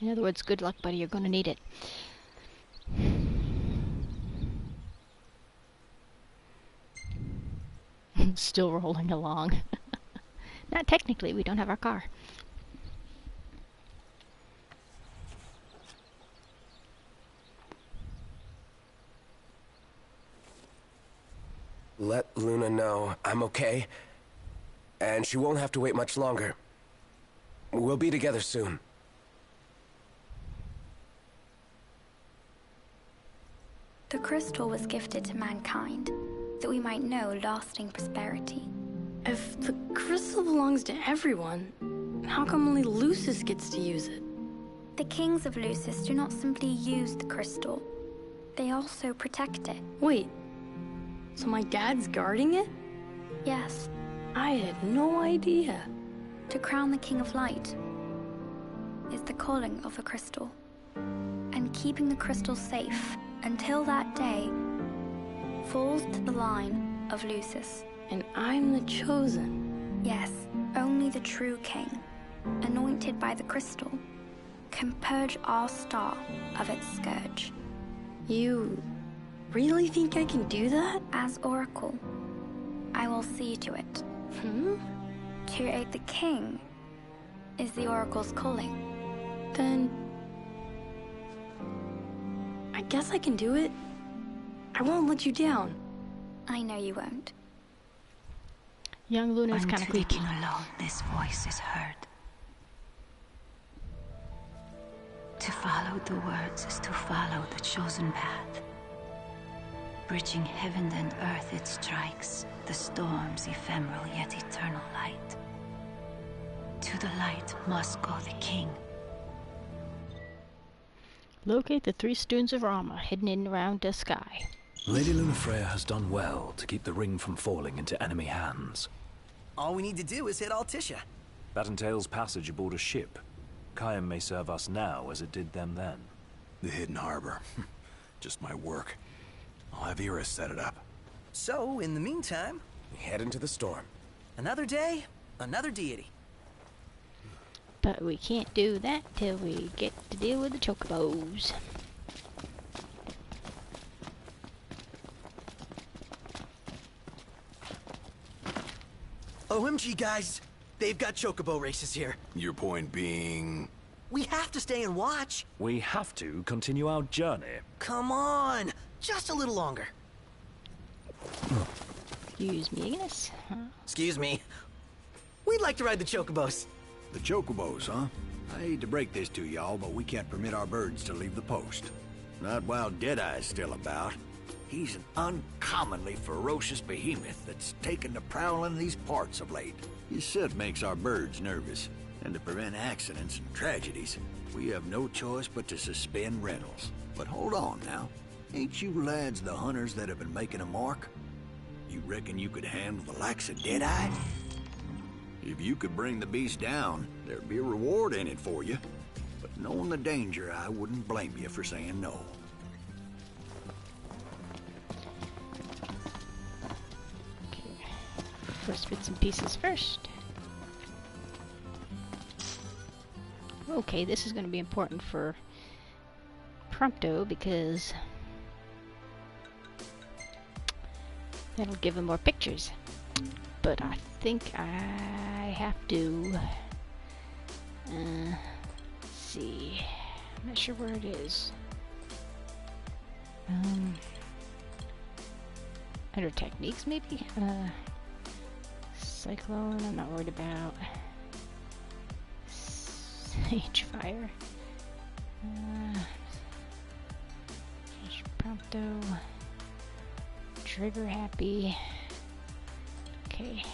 In other words, good luck, buddy. You're gonna need it. Still rolling along. Not technically, we don't have our car. Let Luna know I'm okay. And she won't have to wait much longer. We'll be together soon. The crystal was gifted to mankind, that we might know lasting prosperity. If the crystal belongs to everyone, how come only Lucis gets to use it? The kings of Lucis do not simply use the crystal, they also protect it. Wait, so my dad's guarding it? Yes. I had no idea. To crown the King of Light is the calling of the crystal, and keeping the crystal safe until that day falls to the line of Lucis. And I'm the chosen. Yes, only the true king, anointed by the crystal, can purge our star of its scourge. You really think I can do that? As Oracle, I will see to it. To aid the king is the Oracle's calling. Then I guess I can do it. I won't let you down. I know you won't. Young Luna is kind of creepy. Unto the king alone this voice is heard. To follow the words is to follow the chosen path. Bridging heaven and earth it strikes, the storm's ephemeral yet eternal light. To the light must go the king. Locate the 3 stones of Rama hidden in around the sky. Lady Lunafreya has done well to keep the ring from falling into enemy hands. All we need to do is hit Altissia. That entails passage aboard a ship. Khaim may serve us now as it did them then. The hidden harbor. Just my work. I'll have Ira set it up. So, in the meantime... we head into the storm. Another day, another deity. But we can't do that till we get to deal with the chocobos. OMG, guys. They've got chocobo races here. Your point being... We have to stay and watch. We have to continue our journey. Come on. Just a little longer. Excuse me, Ignis. Huh? Excuse me. We'd like to ride the chocobos. The chocobos, huh? I hate to break this to y'all, but we can't permit our birds to leave the post. Not while Deadeye's still about. He's an uncommonly ferocious behemoth that's taken to prowling these parts of late. His soot makes our birds nervous, and to prevent accidents and tragedies, we have no choice but to suspend rentals. But hold on now. Ain't you lads the hunters that have been making a mark? You reckon you could handle the likes of Deadeye? If you could bring the beast down, there'd be a reward in it for you. But knowing the danger, I wouldn't blame you for saying no. First bits and pieces first. Okay, this is going to be important for Prompto because that'll give him more pictures. But I think I have to let's see. I'm not sure where it is. Under techniques, maybe? Cyclone, I'm not worried about. Sage fire. Prompto. Trigger happy. Okay,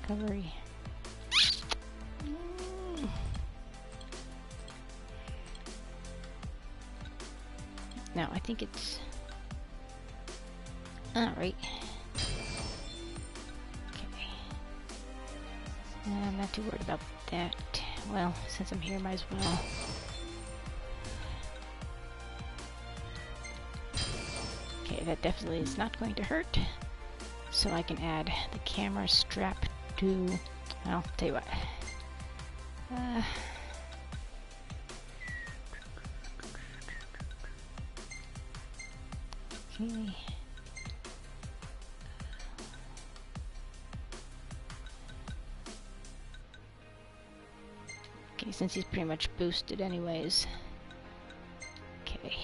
recovery. No, I think it's alright. Okay. I'm not too worried about that. Well, since I'm here, might as well. Okay, that definitely is not going to hurt. So I can add the camera strap to, well, tell you what. Okay. Okay, since he's pretty much boosted anyways. Okay.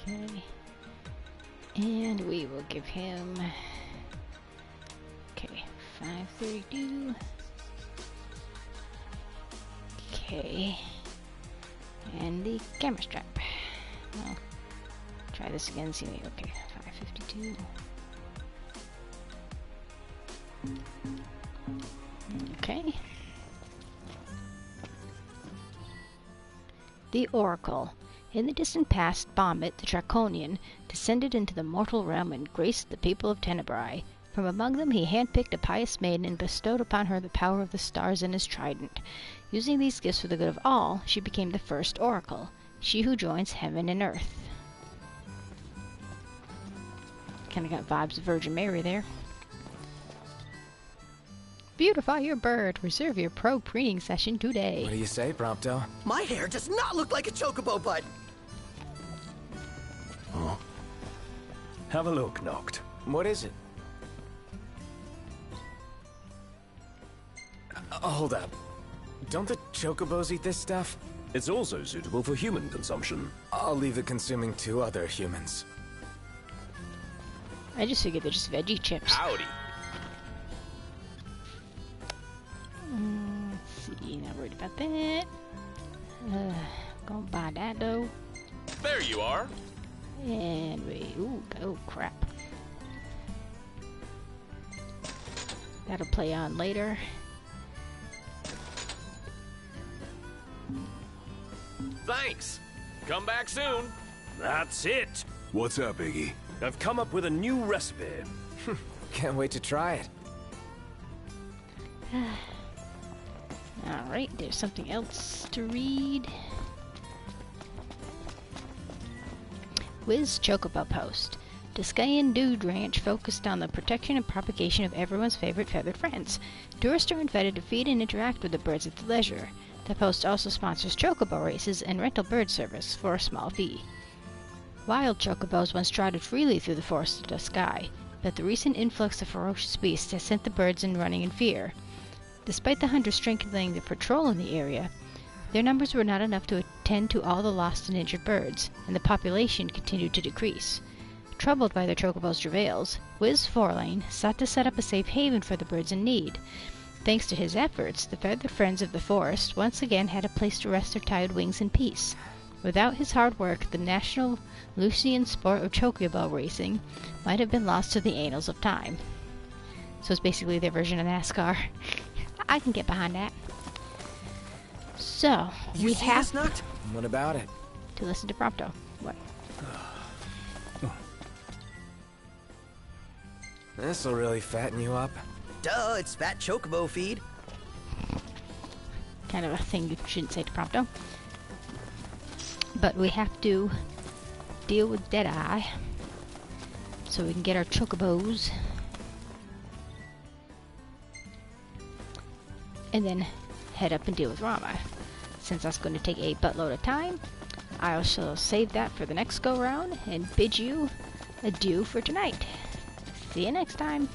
Okay. And we will give him, okay, 532. Okay. And the camera strap. Well, try this again, see me. Okay, 552. Okay. The Oracle. In the distant past, Bahamut, the Draconian, descended into the mortal realm and graced the people of Tenebrae. From among them he handpicked a pious maiden and bestowed upon her the power of the stars and his trident. Using these gifts for the good of all, she became the first Oracle, she who joins heaven and earth. Kinda got vibes of Virgin Mary there. Beautify your bird. Reserve your pro preening session today. What do you say, Prompto? My hair does not look like a chocobo butt. Huh? Have a look, Noct. What is it? Hold up. Don't the chocobos eat this stuff? It's also suitable for human consumption. I'll leave it consuming to other humans. I just figured they're just veggie chips. Howdy. Let's see, not worried about that. Gonna buy that though. There you are. And we, ooh, oh crap. That'll play on later. Thanks. Come back soon. That's it. What's up, Iggy? I've come up with a new recipe. Can't wait to try it. Alright, there's something else to read. Wiz Chocobo Post. Disgayan Dude Ranch focused on the protection and propagation of everyone's favorite feathered friends. Tourists are invited to feed and interact with the birds at their leisure. The post also sponsors chocobo races and rental bird service for a small fee. Wild chocobos once trotted freely through the forest of the sky, but the recent influx of ferocious beasts has sent the birds in running in fear. Despite the hunters strengthening their patrol in the area, their numbers were not enough to attend to all the lost and injured birds, and the population continued to decrease. Troubled by the chocobo's travails, Wiz Fourlane sought to set up a safe haven for the birds in need. Thanks to his efforts, the feathered friends of the forest once again had a place to rest their tired wings in peace. Without his hard work, the national Lucian sport of chocobo racing might have been lost to the annals of time. So it's basically their version of NASCAR. I can get behind that. So, we have What about it? to listen to Prompto. What? This'll really fatten you up. Duh, it's fat chocobo feed. Kind of a thing you shouldn't say to Prompto. But we have to deal with Deadeye so we can get our chocobos. And then head up and deal with Rama. Since that's going to take a buttload of time, I shall save that for the next go round and bid you adieu for tonight. See you next time.